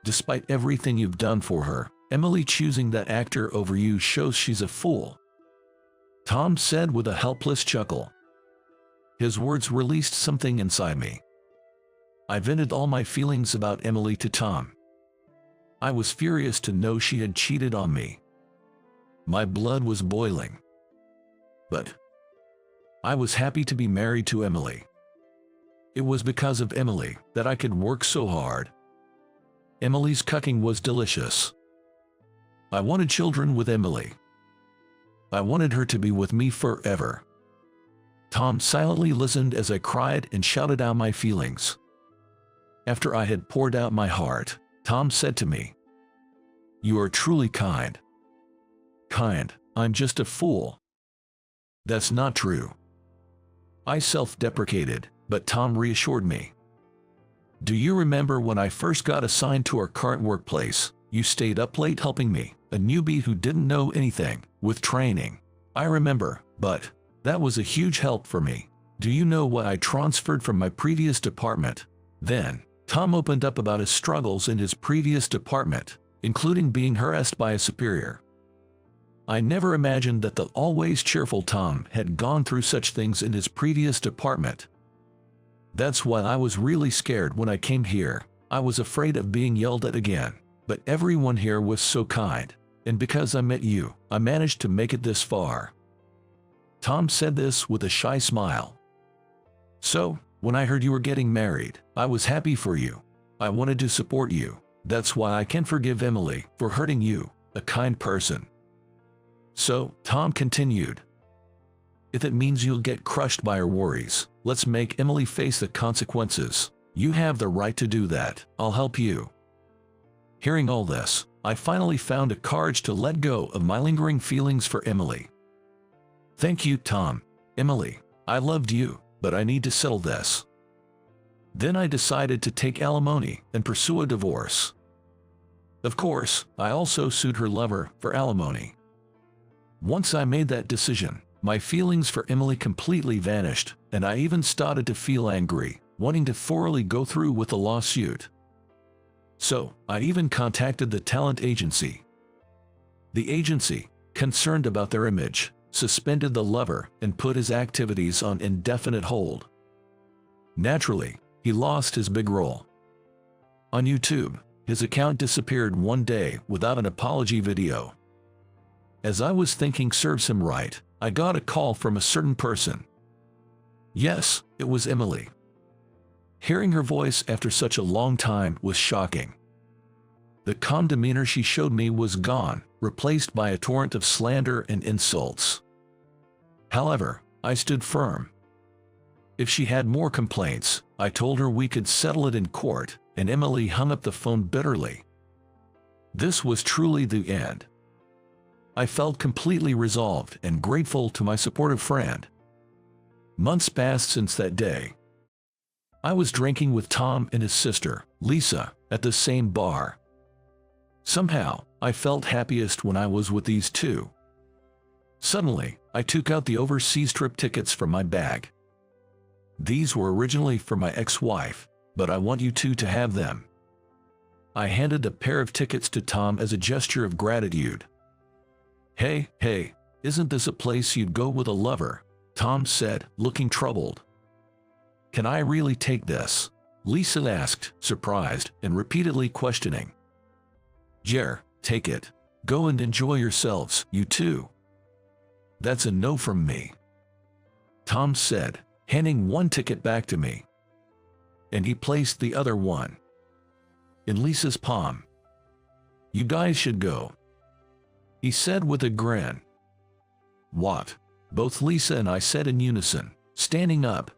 Despite everything you've done for her, Emily choosing that actor over you shows she's a fool. Tom said with a helpless chuckle. His words released something inside me. I vented all my feelings about Emily to Tom. I was furious to know she had cheated on me. My blood was boiling. But I was happy to be married to Emily. It was because of Emily that I could work so hard. Emily's cooking was delicious. I wanted children with Emily. I wanted her to be with me forever. Tom silently listened as I cried and shouted out my feelings. After I had poured out my heart, Tom said to me, "You are truly kind." Kind, I'm just a fool. That's not true. I self-deprecated, but Tom reassured me. Do you remember when I first got assigned to our current workplace, you stayed up late helping me, a newbie who didn't know anything, with training? I remember, but that was a huge help for me. Do you know why I transferred from my previous department? Then, Tom opened up about his struggles in his previous department, including being harassed by a superior. I never imagined that the always cheerful Tom had gone through such things in his previous department. That's why I was really scared when I came here. I was afraid of being yelled at again. But everyone here was so kind. And because I met you, I managed to make it this far. Tom said this with a shy smile. So, when I heard you were getting married, I was happy for you. I wanted to support you. That's why I can forgive Emily for hurting you, a kind person. So, Tom continued. If it means you'll get crushed by her worries, let's make Emily face the consequences. You have the right to do that. I'll help you. Hearing all this, I finally found the courage to let go of my lingering feelings for Emily. Thank you, Tom. Emily, I loved you, but I need to settle this. Then I decided to take alimony and pursue a divorce. Of course, I also sued her lover for alimony. Once I made that decision, my feelings for Emily completely vanished, and I even started to feel angry, wanting to thoroughly go through with the lawsuit. So, I even contacted the talent agency. The agency, concerned about their image, suspended the lover and put his activities on indefinite hold. Naturally, he lost his big role. On YouTube, his account disappeared one day without an apology video. As I was thinking serves him right, I got a call from a certain person. Yes, it was Emily. Hearing her voice after such a long time was shocking. The calm demeanor she showed me was gone, replaced by a torrent of slander and insults. However, I stood firm. If she had more complaints, I told her we could settle it in court, and Emily hung up the phone bitterly. This was truly the end. I felt completely resolved and grateful to my supportive friend. Months passed since that day. I was drinking with Tom and his sister, Lisa, at the same bar. Somehow, I felt happiest when I was with these two. Suddenly, I took out the overseas trip tickets from my bag. These were originally for my ex-wife, but I want you two to have them. I handed a pair of tickets to Tom as a gesture of gratitude. Hey, isn't this a place you'd go with a lover? Tom said, looking troubled. Can I really take this? Lisa asked, surprised and repeatedly questioning. Jer, take it. Go and enjoy yourselves, you two. That's a no from me. Tom said, handing one ticket back to me. And he placed the other one in Lisa's palm. You guys should go, he said with a grin. What? Both Lisa and I said in unison, standing up.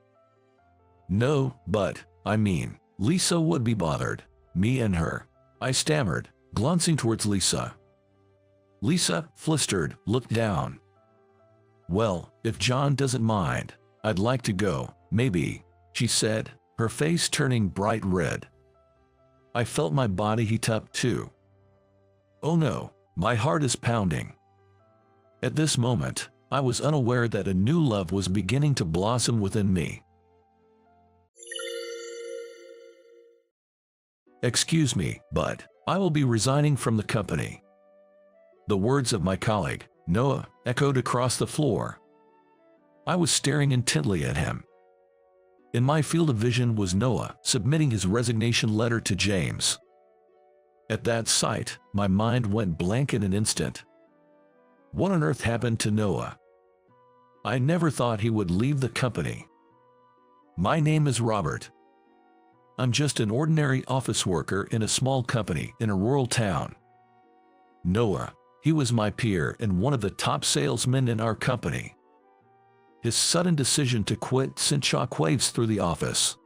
No, but, I mean, Lisa would be bothered. Me and her. I stammered, glancing towards Lisa. Lisa, flustered, looked down. Well, if John doesn't mind, I'd like to go, maybe, she said, her face turning bright red. I felt my body heat up too. Oh no, my heart is pounding. At this moment, I was unaware that a new love was beginning to blossom within me. Excuse me, but I will be resigning from the company. The words of my colleague, Noah, echoed across the floor. I was staring intently at him. In my field of vision was Noah submitting his resignation letter to James. At that sight, my mind went blank in an instant. What on earth happened to Noah? I never thought he would leave the company. My name is Robert. I'm just an ordinary office worker in a small company in a rural town. Noah, he was my peer and one of the top salesmen in our company. His sudden decision to quit sent shockwaves through the office.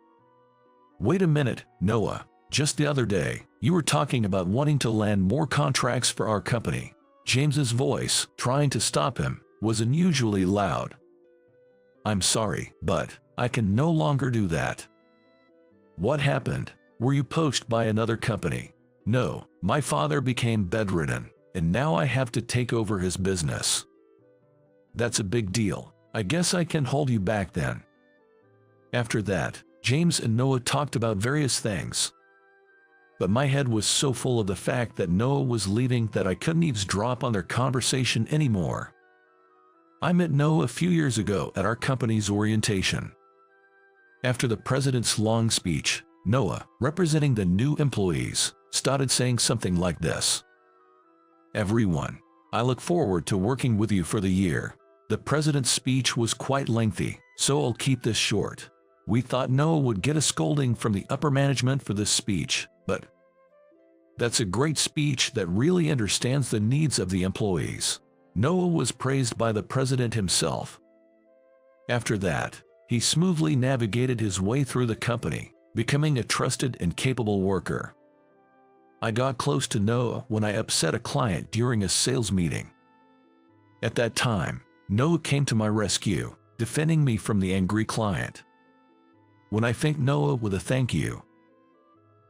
Wait a minute, Noah. Just the other day, you were talking about wanting to land more contracts for our company. James's voice, trying to stop him, was unusually loud. I'm sorry, but I can no longer do that. What happened? Were you poached by another company? No, my father became bedridden, and now I have to take over his business. That's a big deal. I guess I can hold you back then. After that, James and Noah talked about various things. But my head was so full of the fact that Noah was leaving that I couldn't eavesdrop on their conversation anymore. I met Noah a few years ago at our company's orientation. After the president's long speech, Noah, representing the new employees, started saying something like this. Everyone, I look forward to working with you for the year. The president's speech was quite lengthy, so I'll keep this short. We thought Noah would get a scolding from the upper management for this speech, but that's a great speech that really understands the needs of the employees. Noah was praised by the president himself. After that, he smoothly navigated his way through the company, becoming a trusted and capable worker. I got close to Noah when I upset a client during a sales meeting. At that time, Noah came to my rescue, defending me from the angry client. When I thanked Noah with a thank you,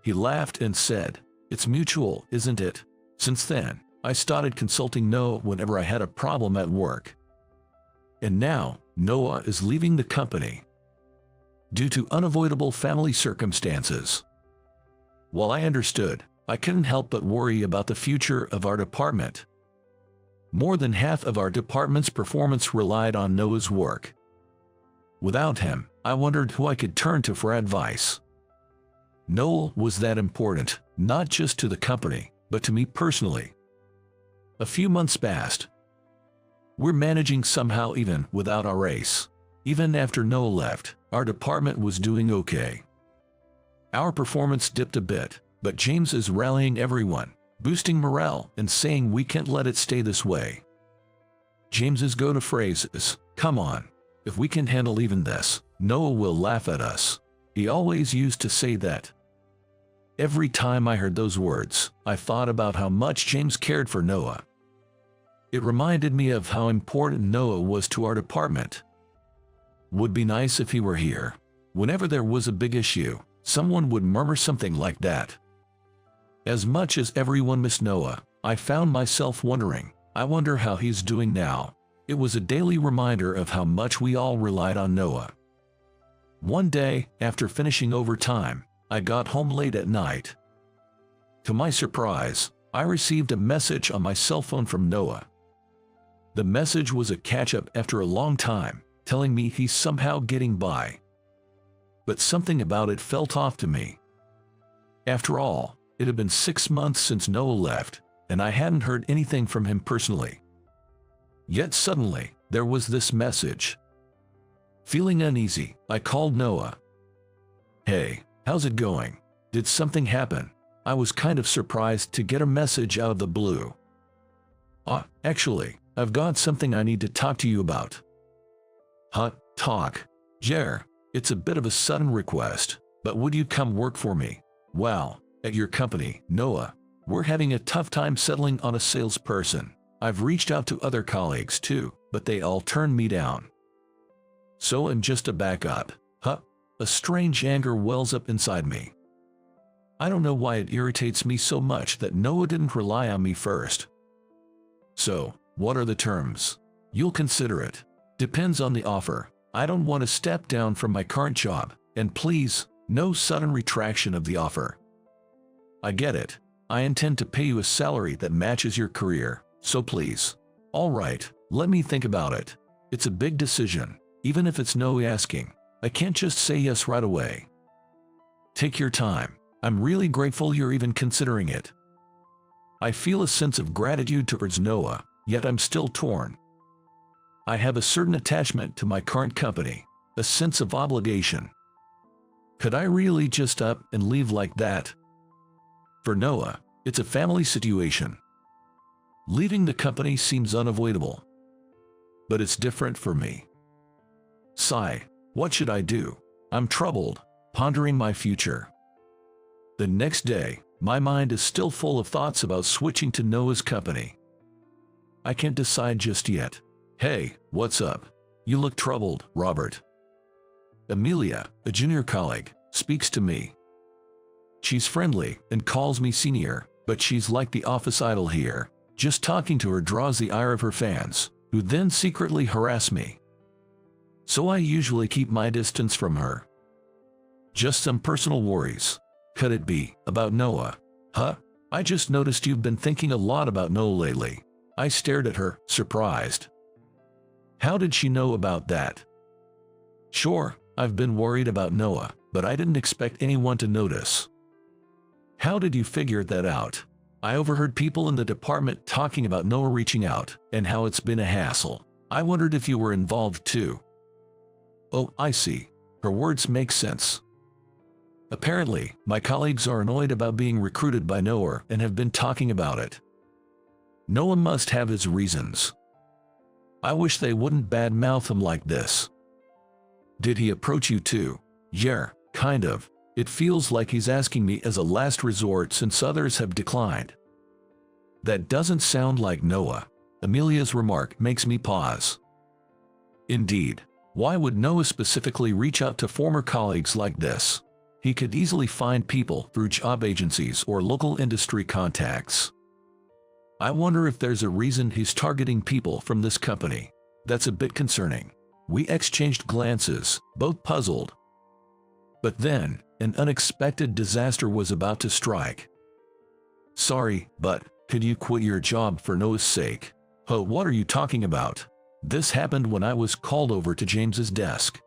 he laughed and said, "It's mutual, isn't it?" Since then, I started consulting Noah whenever I had a problem at work. And now, Noah is leaving the company due to unavoidable family circumstances. While I understood, I couldn't help but worry about the future of our department. More than half of our department's performance relied on Noah's work. Without him, I wondered who I could turn to for advice. Noah was that important, not just to the company, but to me personally. A few months passed. We're managing somehow even without our ace. Even after Noah left, our department was doing okay. Our performance dipped a bit, but James is rallying everyone, boosting morale and saying we can't let it stay this way. James's go-to phrase is, "Come on, if we can handle even this, Noah will laugh at us." He always used to say that. Every time I heard those words, I thought about how much James cared for Noah. It reminded me of how important Noah was to our department. Would be nice if he were here. Whenever there was a big issue, someone would murmur something like that. As much as everyone missed Noah, I found myself wondering, I wonder how he's doing now. It was a daily reminder of how much we all relied on Noah. One day, after finishing overtime, I got home late at night. To my surprise, I received a message on my cell phone from Noah. The message was a catch-up after a long time, telling me he's somehow getting by. But something about it felt off to me. After all, it had been 6 months since Noah left, and I hadn't heard anything from him personally. Yet suddenly, there was this message. Feeling uneasy, I called Noah. "Hey, how's it going? Did something happen?" I was kind of surprised to get a message out of the blue. Actually, I've got something I need to talk to you about." Talk. Jer, it's a bit of a sudden request, but would you come work for me? Well, at your company, Noah, we're having a tough time settling on a salesperson. I've reached out to other colleagues too, but they all turned me down. So I'm just a backup. A strange anger wells up inside me. I don't know why it irritates me so much that Noah didn't rely on me first. So, what are the terms? You'll consider it. Depends on the offer. I don't want to step down from my current job, and please, no sudden retraction of the offer. I get it. I intend to pay you a salary that matches your career, so please. All right, let me think about it. It's a big decision, even if it's no asking. I can't just say yes right away. Take your time. I'm really grateful you're even considering it. I feel a sense of gratitude towards Noah, yet I'm still torn. I have a certain attachment to my current company, a sense of obligation. Could I really just up and leave like that? For Noah, it's a family situation. Leaving the company seems unavoidable. But it's different for me. Sigh, what should I do? I'm troubled, pondering my future. The next day, my mind is still full of thoughts about switching to Noah's company. I can't decide just yet. Hey, what's up? You look troubled, Robert. Amelia, a junior colleague, speaks to me. She's friendly and calls me senior, but she's like the office idol here. Just talking to her draws the ire of her fans, who then secretly harass me. So I usually keep my distance from her. Just some personal worries. Could it be about Noah? Huh? I just noticed you've been thinking a lot about Noah lately. I stared at her, surprised. How did she know about that? Sure, I've been worried about Noah, but I didn't expect anyone to notice. How did you figure that out? I overheard people in the department talking about Noah reaching out and how it's been a hassle. I wondered if you were involved too. Oh, I see. Her words make sense. Apparently, my colleagues are annoyed about being recruited by Noah and have been talking about it. Noah must have his reasons. I wish they wouldn't badmouth him like this. Did he approach you too? Yeah, kind of. It feels like he's asking me as a last resort since others have declined. That doesn't sound like Noah. Amelia's remark makes me pause. Indeed, why would Noah specifically reach out to former colleagues like this? He could easily find people through job agencies or local industry contacts. I wonder if there's a reason he's targeting people from this company. That's a bit concerning. We exchanged glances, both puzzled. But then, an unexpected disaster was about to strike. Sorry, but could you quit your job for Noah's sake? Oh, what are you talking about? This happened when I was called over to James's desk.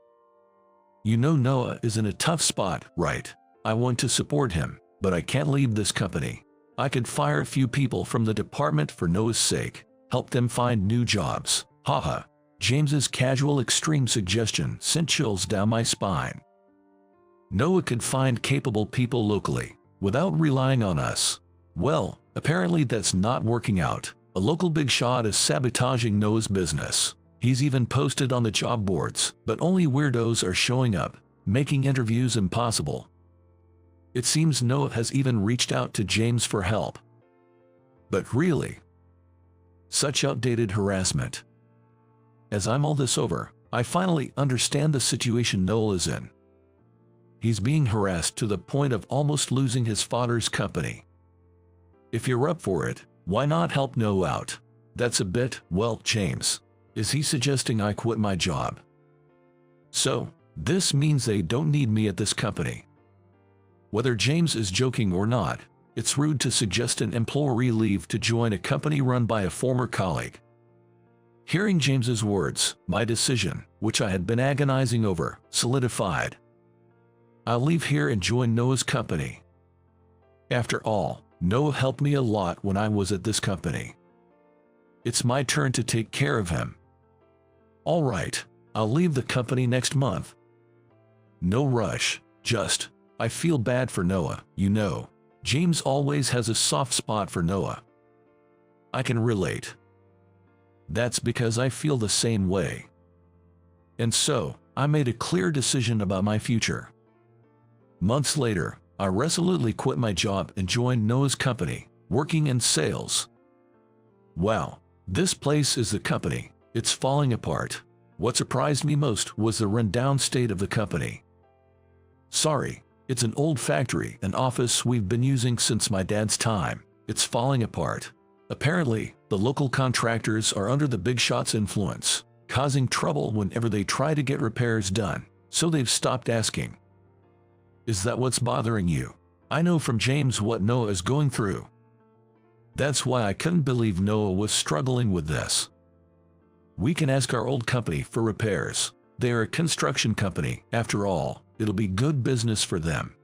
You know Noah is in a tough spot, right? I want to support him, but I can't leave this company. I could fire a few people from the department for Noah's sake, help them find new jobs. Haha. James's casual extreme suggestion sent chills down my spine. Noah could find capable people locally, without relying on us. Well, apparently that's not working out. A local big shot is sabotaging Noah's business. He's even posted on the job boards, but only weirdos are showing up, making interviews impossible. It seems Noah has even reached out to James for help. But really, such outdated harassment. As I'm all this over, I finally understand the situation Noah is in. He's being harassed to the point of almost losing his father's company. If you're up for it, why not help Noah out? That's a bit, well, James. Is he suggesting I quit my job? So, this means they don't need me at this company. Whether James is joking or not, it's rude to suggest an employee leave to join a company run by a former colleague. Hearing James's words, my decision, which I had been agonizing over, solidified. I'll leave here and join Noah's company. After all, Noah helped me a lot when I was at this company. It's my turn to take care of him. All right, I'll leave the company next month. No rush, just, I feel bad for Noah, you know. James always has a soft spot for Noah. I can relate. That's because I feel the same way. And so, I made a clear decision about my future. Months later, I resolutely quit my job and joined Noah's company, working in sales. Wow, this place is the company. It's falling apart. What surprised me most was the rundown state of the company. Sorry, it's an old factory and office we've been using since my dad's time. It's falling apart. Apparently, the local contractors are under the big shot's influence, causing trouble whenever they try to get repairs done, so they've stopped asking. Is that what's bothering you? I know from James what Noah is going through. That's why I couldn't believe Noah was struggling with this. We can ask our old company for repairs. They are a construction company. After all, it'll be good business for them.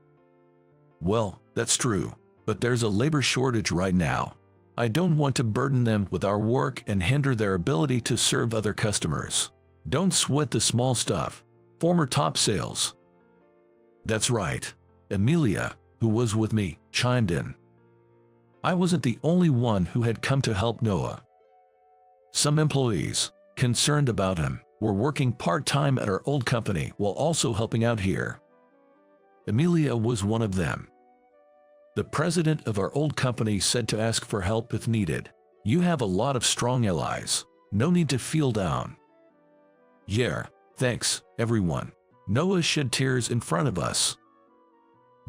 Well, that's true, but there's a labor shortage right now. I don't want to burden them with our work and hinder their ability to serve other customers. Don't sweat the small stuff. Former top sales. That's right. Amelia, who was with me, chimed in. I wasn't the only one who had come to help Noah. Some employees, concerned about him, were working part-time at our old company while also helping out here. Amelia was one of them. The president of our old company said to ask for help if needed. You have a lot of strong allies. No need to feel down. Yeah, thanks, everyone. Noah shed tears in front of us.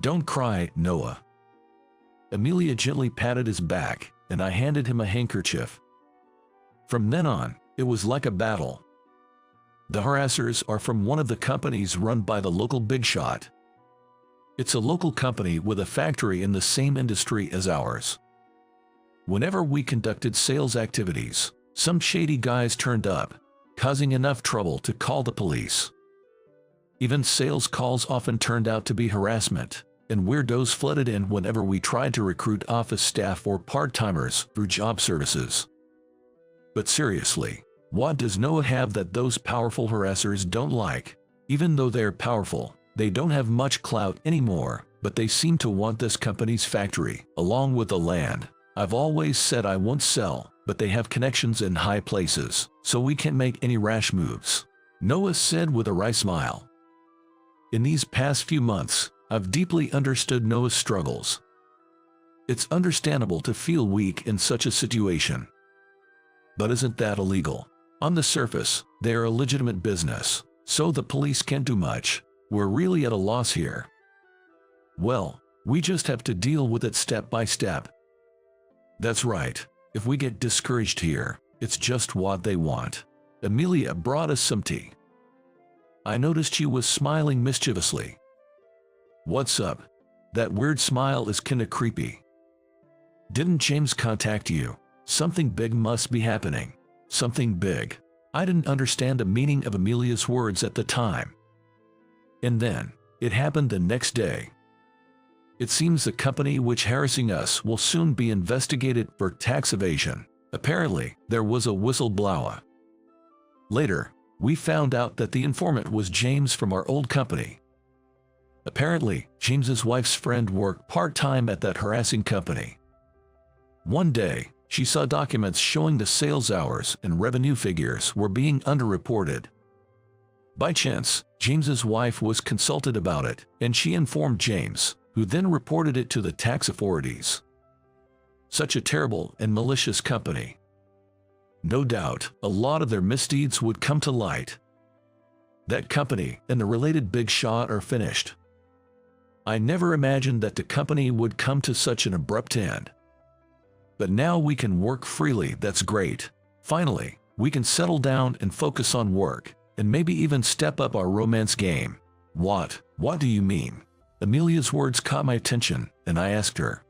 Don't cry, Noah. Amelia gently patted his back, and I handed him a handkerchief. From then on, it was like a battle. The harassers are from one of the companies run by the local big shot. It's a local company with a factory in the same industry as ours. Whenever we conducted sales activities, some shady guys turned up, causing enough trouble to call the police. Even sales calls often turned out to be harassment, and weirdos flooded in whenever we tried to recruit office staff or part-timers through job services. But seriously, what does Noah have that those powerful harassers don't like? Even though they're powerful, they don't have much clout anymore, but they seem to want this company's factory, along with the land. I've always said I won't sell, but they have connections in high places, so we can't make any rash moves. Noah said with a wry smile. In these past few months, I've deeply understood Noah's struggles. It's understandable to feel weak in such a situation. But isn't that illegal? On the surface, they are a legitimate business, so the police can't do much. We're really at a loss here. Well, we just have to deal with it step by step. That's right. If we get discouraged here, it's just what they want. Amelia brought us some tea. I noticed she was smiling mischievously. What's up? That weird smile is kinda creepy. Didn't James contact you? Something big must be happening. Something big. I didn't understand the meaning of Amelia's words at the time. And then, it happened the next day. It seems the company which harassing us will soon be investigated for tax evasion. Apparently, there was a whistleblower. Later, we found out that the informant was James from our old company. Apparently, James's wife's friend worked part-time at that harassing company. One day, she saw documents showing the sales hours and revenue figures were being underreported. By chance, James's wife was consulted about it, and she informed James, who then reported it to the tax authorities. Such a terrible and malicious company. No doubt, a lot of their misdeeds would come to light. That company and the related big shot are finished. I never imagined that the company would come to such an abrupt end. But now we can work freely, that's great. Finally, we can settle down and focus on work, and maybe even step up our romance game. What do you mean? Amelia's words caught my attention, and I asked her.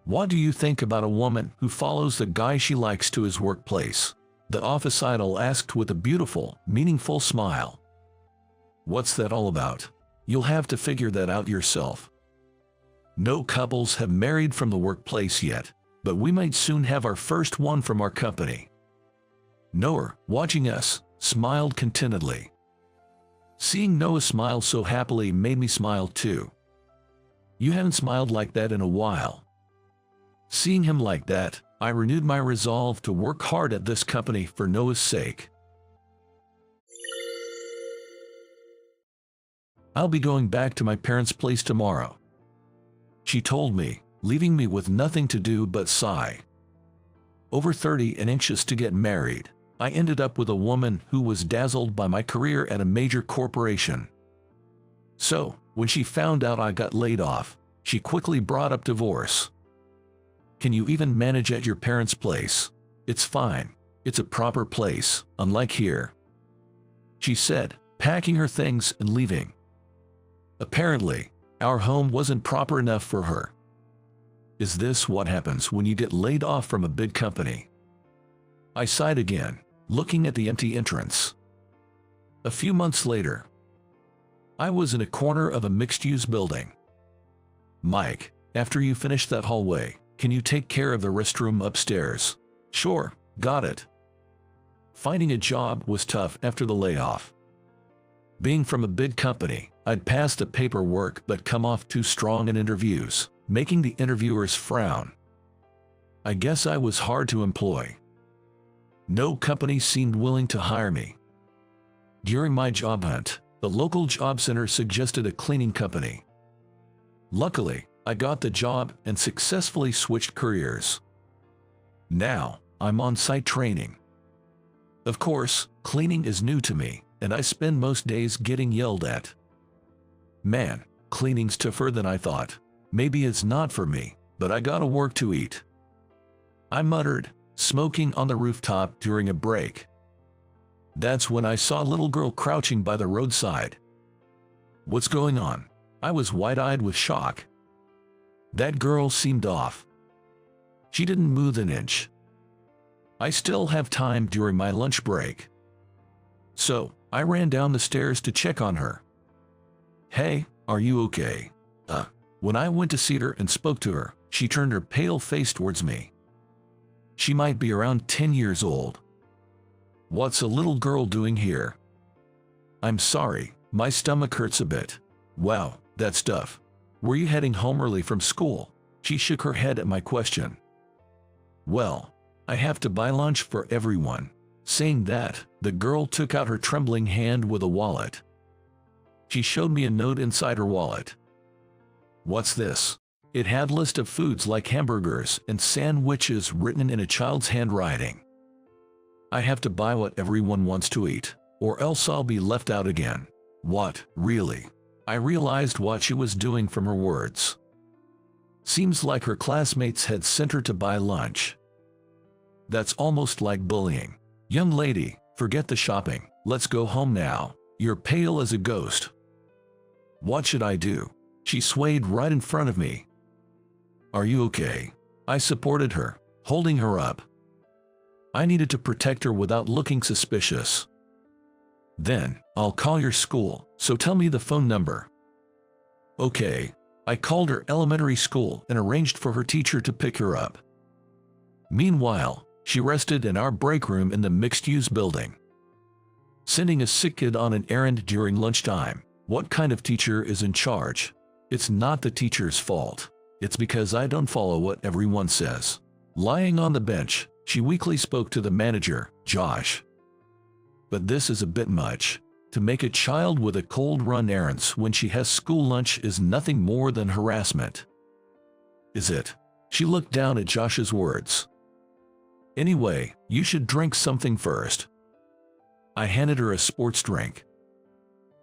What do you think about a woman who follows the guy she likes to his workplace? The office idol asked with a beautiful, meaningful smile. What's that all about? You'll have to figure that out yourself. No couples have married from the workplace yet, but we might soon have our first one from our company. Noah, watching us, smiled contentedly. Seeing Noah smile so happily made me smile too. You haven't smiled like that in a while. Seeing him like that, I renewed my resolve to work hard at this company for Noah's sake. I'll be going back to my parents' place tomorrow, she told me, leaving me with nothing to do but sigh. Over 30 and anxious to get married, I ended up with a woman who was dazzled by my career at a major corporation. So, when she found out I got laid off, she quickly brought up divorce. Can you even manage at your parents' place? It's fine. It's a proper place, unlike here, she said, packing her things and leaving. Apparently, our home wasn't proper enough for her. Is this what happens when you get laid off from a big company? I sighed again, looking at the empty entrance. A few months later, I was in a corner of a mixed-use building. "Mike, after you finish that hallway, can you take care of the restroom upstairs?" "Sure, got it." Finding a job was tough after the layoff. Being from a big company, I'd passed the paperwork but come off too strong in interviews, making the interviewers frown. I guess I was hard to employ. No company seemed willing to hire me. During my job hunt, the local job center suggested a cleaning company. Luckily, I got the job and successfully switched careers. Now, I'm on site training. Of course, cleaning is new to me, and I spend most days getting yelled at. Man, cleaning's tougher than I thought. Maybe it's not for me, but I gotta work to eat. I muttered, smoking on the rooftop during a break. That's when I saw a little girl crouching by the roadside. "What's going on?" I was wide-eyed with shock. That girl seemed off. She didn't move an inch. I still have time during my lunch break. So, I ran down the stairs to check on her. "Hey, are you okay?" When I went to see her and spoke to her, she turned her pale face towards me. She might be around 10 years old. "What's a little girl doing here?" "I'm sorry, my stomach hurts a bit." "Wow, that's tough. Were you heading home early from school?" She shook her head at my question. "Well, I have to buy lunch for everyone." Saying that, the girl took out her trembling hand with a wallet. She showed me a note inside her wallet. "What's this?" It had a list of foods like hamburgers and sandwiches written in a child's handwriting. "I have to buy what everyone wants to eat, or else I'll be left out again." What, really? I realized what she was doing from her words. Seems like her classmates had sent her to buy lunch. That's almost like bullying. "Young lady, forget the shopping, let's go home now. You're pale as a ghost." What should I do? She swayed right in front of me. "Are you okay?" I supported her, holding her up. I needed to protect her without looking suspicious. "Then, I'll call your school, so tell me the phone number." Okay. I called her elementary school and arranged for her teacher to pick her up. Meanwhile, she rested in our break room in the mixed-use building. Sending a sick kid on an errand during lunchtime. What kind of teacher is in charge? It's not the teacher's fault. It's because I don't follow what everyone says. Lying on the bench, she weakly spoke to the manager, Josh. "But this is a bit much. To make a child with a cold run errands when she has school lunch is nothing more than harassment." "Is it?" She looked down at Josh's words. "Anyway, you should drink something first." I handed her a sports drink.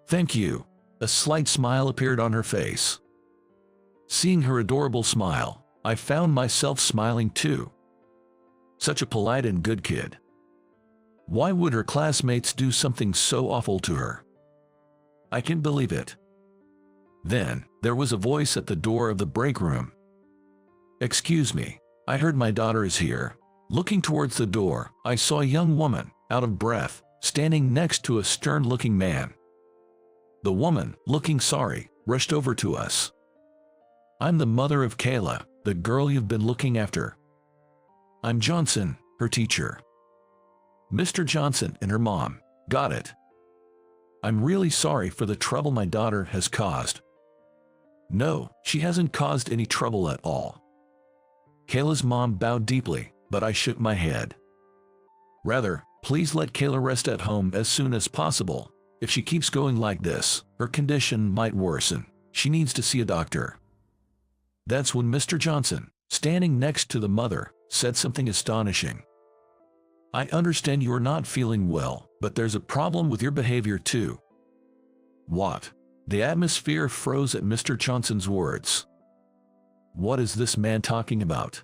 "Thank you." A slight smile appeared on her face. Seeing her adorable smile, I found myself smiling too. Such a polite and good kid. Why would her classmates do something so awful to her? I can't believe it. Then, there was a voice at the door of the break room. "Excuse me, I heard my daughter is here." Looking towards the door, I saw a young woman, out of breath, standing next to a stern-looking man. The woman, looking sorry, rushed over to us. "I'm the mother of Kayla, the girl you've been looking after. I'm Johnson, her teacher." Mr. Johnson and her mom. Got it. "I'm really sorry for the trouble my daughter has caused." "No, she hasn't caused any trouble at all." Kayla's mom bowed deeply, but I shook my head. "Rather, please let Kayla rest at home as soon as possible. If she keeps going like this, her condition might worsen. She needs to see a doctor." That's when Mr. Johnson, standing next to the mother, said something astonishing. "I understand you are not feeling well, but there's a problem with your behavior too." What? The atmosphere froze at Mr. Johnson's words. What is this man talking about?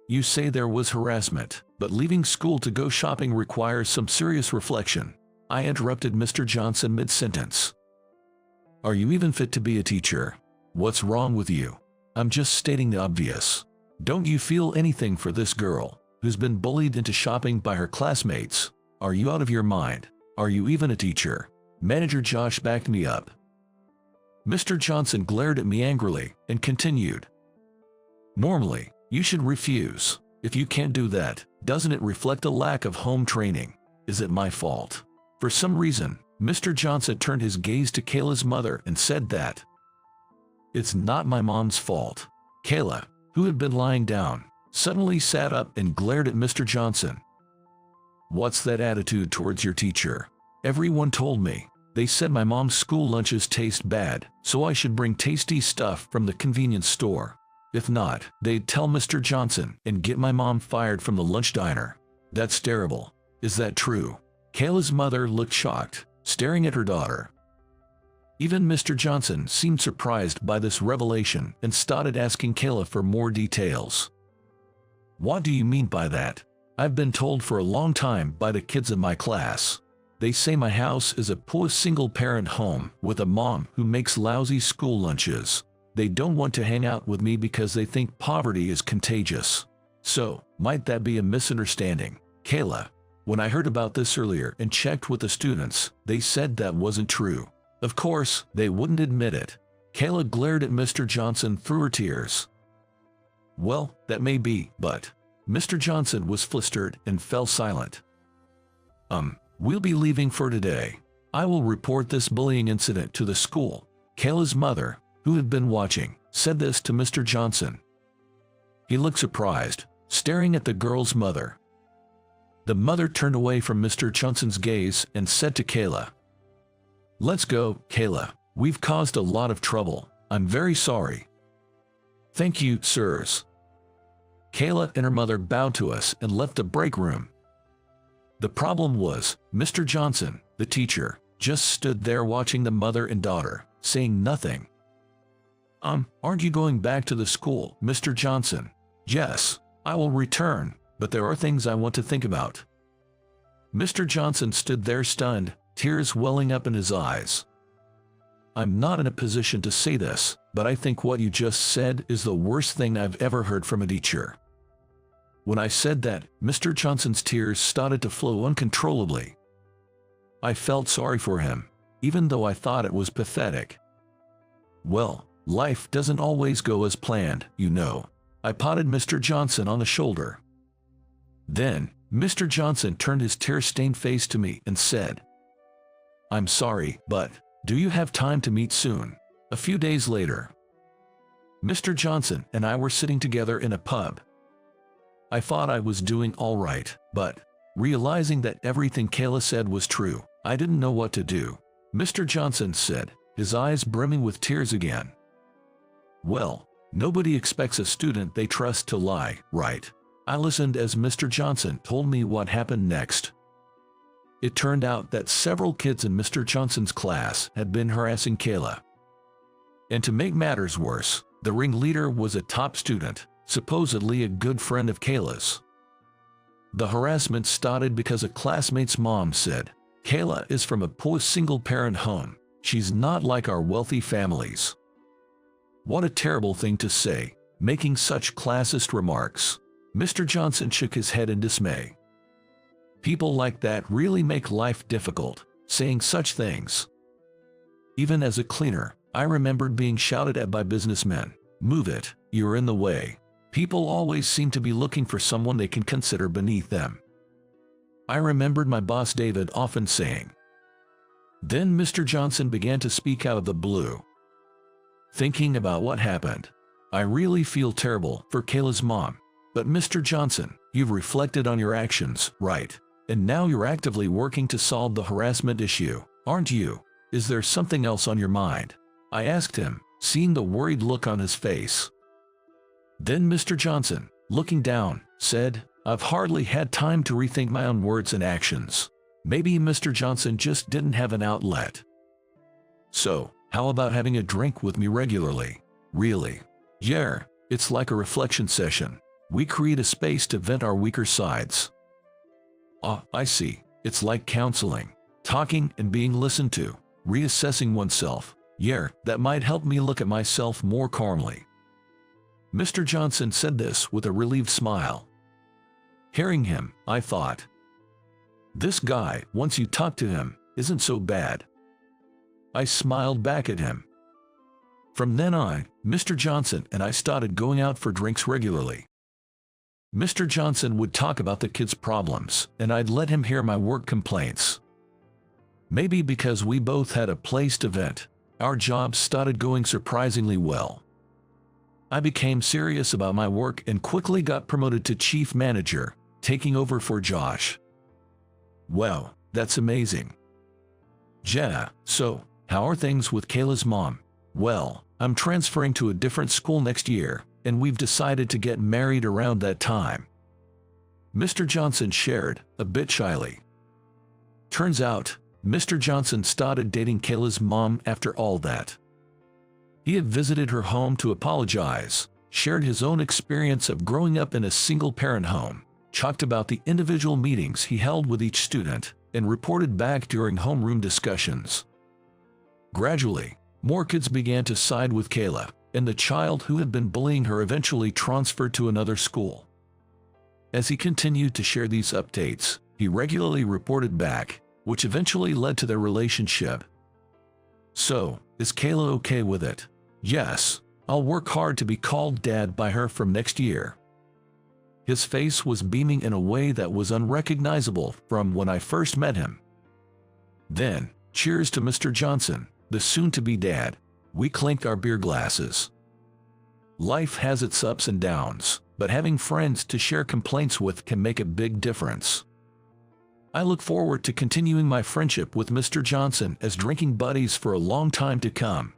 You say there was harassment, but leaving school to go shopping requires some serious reflection. I interrupted Mr. Johnson mid-sentence. Are you even fit to be a teacher? What's wrong with you? I'm just stating the obvious. Don't you feel anything for this girl, who's been bullied into shopping by her classmates? Are you out of your mind? Are you even a teacher? Manager Josh backed me up. Mr. Johnson glared at me angrily and continued. Normally, you should refuse. If you can't do that, doesn't it reflect a lack of home training? Is it my fault? For some reason, Mr. Johnson turned his gaze to Kayla's mother and said that it's not my mom's fault. Kayla, who had been lying down, suddenly sat up and glared at Mr. Johnson. What's that attitude towards your teacher? Everyone told me. They said my mom's school lunches taste bad, so I should bring tasty stuff from the convenience store. If not, they'd tell Mr. Johnson and get my mom fired from the lunch diner. That's terrible. Is that true? Kayla's mother looked shocked, staring at her daughter. Even Mr. Johnson seemed surprised by this revelation and started asking Kayla for more details. What do you mean by that? I've been told for a long time by the kids in my class. They say my house is a poor single-parent home with a mom who makes lousy school lunches. They don't want to hang out with me because they think poverty is contagious. So, might that be a misunderstanding? Kayla, when I heard about this earlier and checked with the students, they said that wasn't true. Of course, they wouldn't admit it. Kayla glared at Mr. Johnson through her tears. Well, that may be, but Mr. Johnson was flustered and fell silent. We'll be leaving for today. I will report this bullying incident to the school. Kayla's mother, who had been watching, said this to Mr. Johnson. He looked surprised, staring at the girl's mother. The mother turned away from Mr. Johnson's gaze and said to Kayla, Let's go, Kayla. We've caused a lot of trouble. I'm very sorry. Thank you, sirs. Kayla and her mother bowed to us and left the break room. The problem was, Mr. Johnson, the teacher, just stood there watching the mother and daughter, saying nothing. Aren't you going back to the school, Mr. Johnson? Yes, I will return, but there are things I want to think about. Mr. Johnson stood there stunned, tears welling up in his eyes. I'm not in a position to say this, but I think what you just said is the worst thing I've ever heard from a teacher. When I said that, Mr. Johnson's tears started to flow uncontrollably. I felt sorry for him, even though I thought it was pathetic. Well, life doesn't always go as planned, you know. I patted Mr. Johnson on the shoulder. Then, Mr. Johnson turned his tear-stained face to me and said, I'm sorry, but do you have time to meet soon? A few days later, Mr. Johnson and I were sitting together in a pub. I thought I was doing all right, but realizing that everything Kayla said was true, I didn't know what to do. Mr. Johnson said, his eyes brimming with tears again. Well, nobody expects a student they trust to lie, right? I listened as Mr. Johnson told me what happened next. It turned out that several kids in Mr. Johnson's class had been harassing Kayla. And to make matters worse, the ringleader was a top student, supposedly a good friend of Kayla's. The harassment started because a classmate's mom said, Kayla is from a poor single-parent home. She's not like our wealthy families. What a terrible thing to say, making such classist remarks. Mr. Johnson shook his head in dismay. People like that really make life difficult, saying such things. Even as a cleaner, I remembered being shouted at by businessmen. Move it, you're in the way. People always seem to be looking for someone they can consider beneath them. I remembered my boss David often saying. Then Mr. Johnson began to speak out of the blue. Thinking about what happened, I really feel terrible for Kayla's mom. But Mr. Johnson, you've reflected on your actions, right? And now you're actively working to solve the harassment issue, aren't you? Is there something else on your mind? I asked him, seeing the worried look on his face. Then Mr. Johnson, looking down, said, I've hardly had time to rethink my own words and actions. Maybe Mr. Johnson just didn't have an outlet. So, how about having a drink with me regularly? Really? Yeah, it's like a reflection session. We create a space to vent our weaker sides. Ah, I see. It's like counseling. Talking and being listened to. Reassessing oneself. Yeah, that might help me look at myself more calmly. Mr. Johnson said this with a relieved smile. Hearing him, I thought, This guy, once you talk to him, isn't so bad." I smiled back at him. From then on, Mr. Johnson and I started going out for drinks regularly. Mr. Johnson would talk about the kids' problems, and I'd let him hear my work complaints. Maybe because we both had a place to vent, our jobs started going surprisingly well. I became serious about my work and quickly got promoted to chief manager, taking over for Josh. Wow, that's amazing. "Jenna, so, how are things with Kayla's mom?" "Well, I'm transferring to a different school next year, and we've decided to get married around that time," Mr. Johnson shared, a bit shyly. Turns out, Mr. Johnson started dating Kayla's mom after all that. He had visited her home to apologize, shared his own experience of growing up in a single-parent home, talked about the individual meetings he held with each student, and reported back during homeroom discussions. Gradually, more kids began to side with Kayla, and the child who had been bullying her eventually transferred to another school. As he continued to share these updates, he regularly reported back, which eventually led to their relationship. "So, is Kayla okay with it?" "Yes, I'll work hard to be called Dad by her from next year." His face was beaming in a way that was unrecognizable from when I first met him. Then, cheers to Mr. Johnson, the soon-to-be dad. We clinked our beer glasses. Life has its ups and downs, but having friends to share complaints with can make a big difference. I look forward to continuing my friendship with Mr. Johnson as drinking buddies for a long time to come.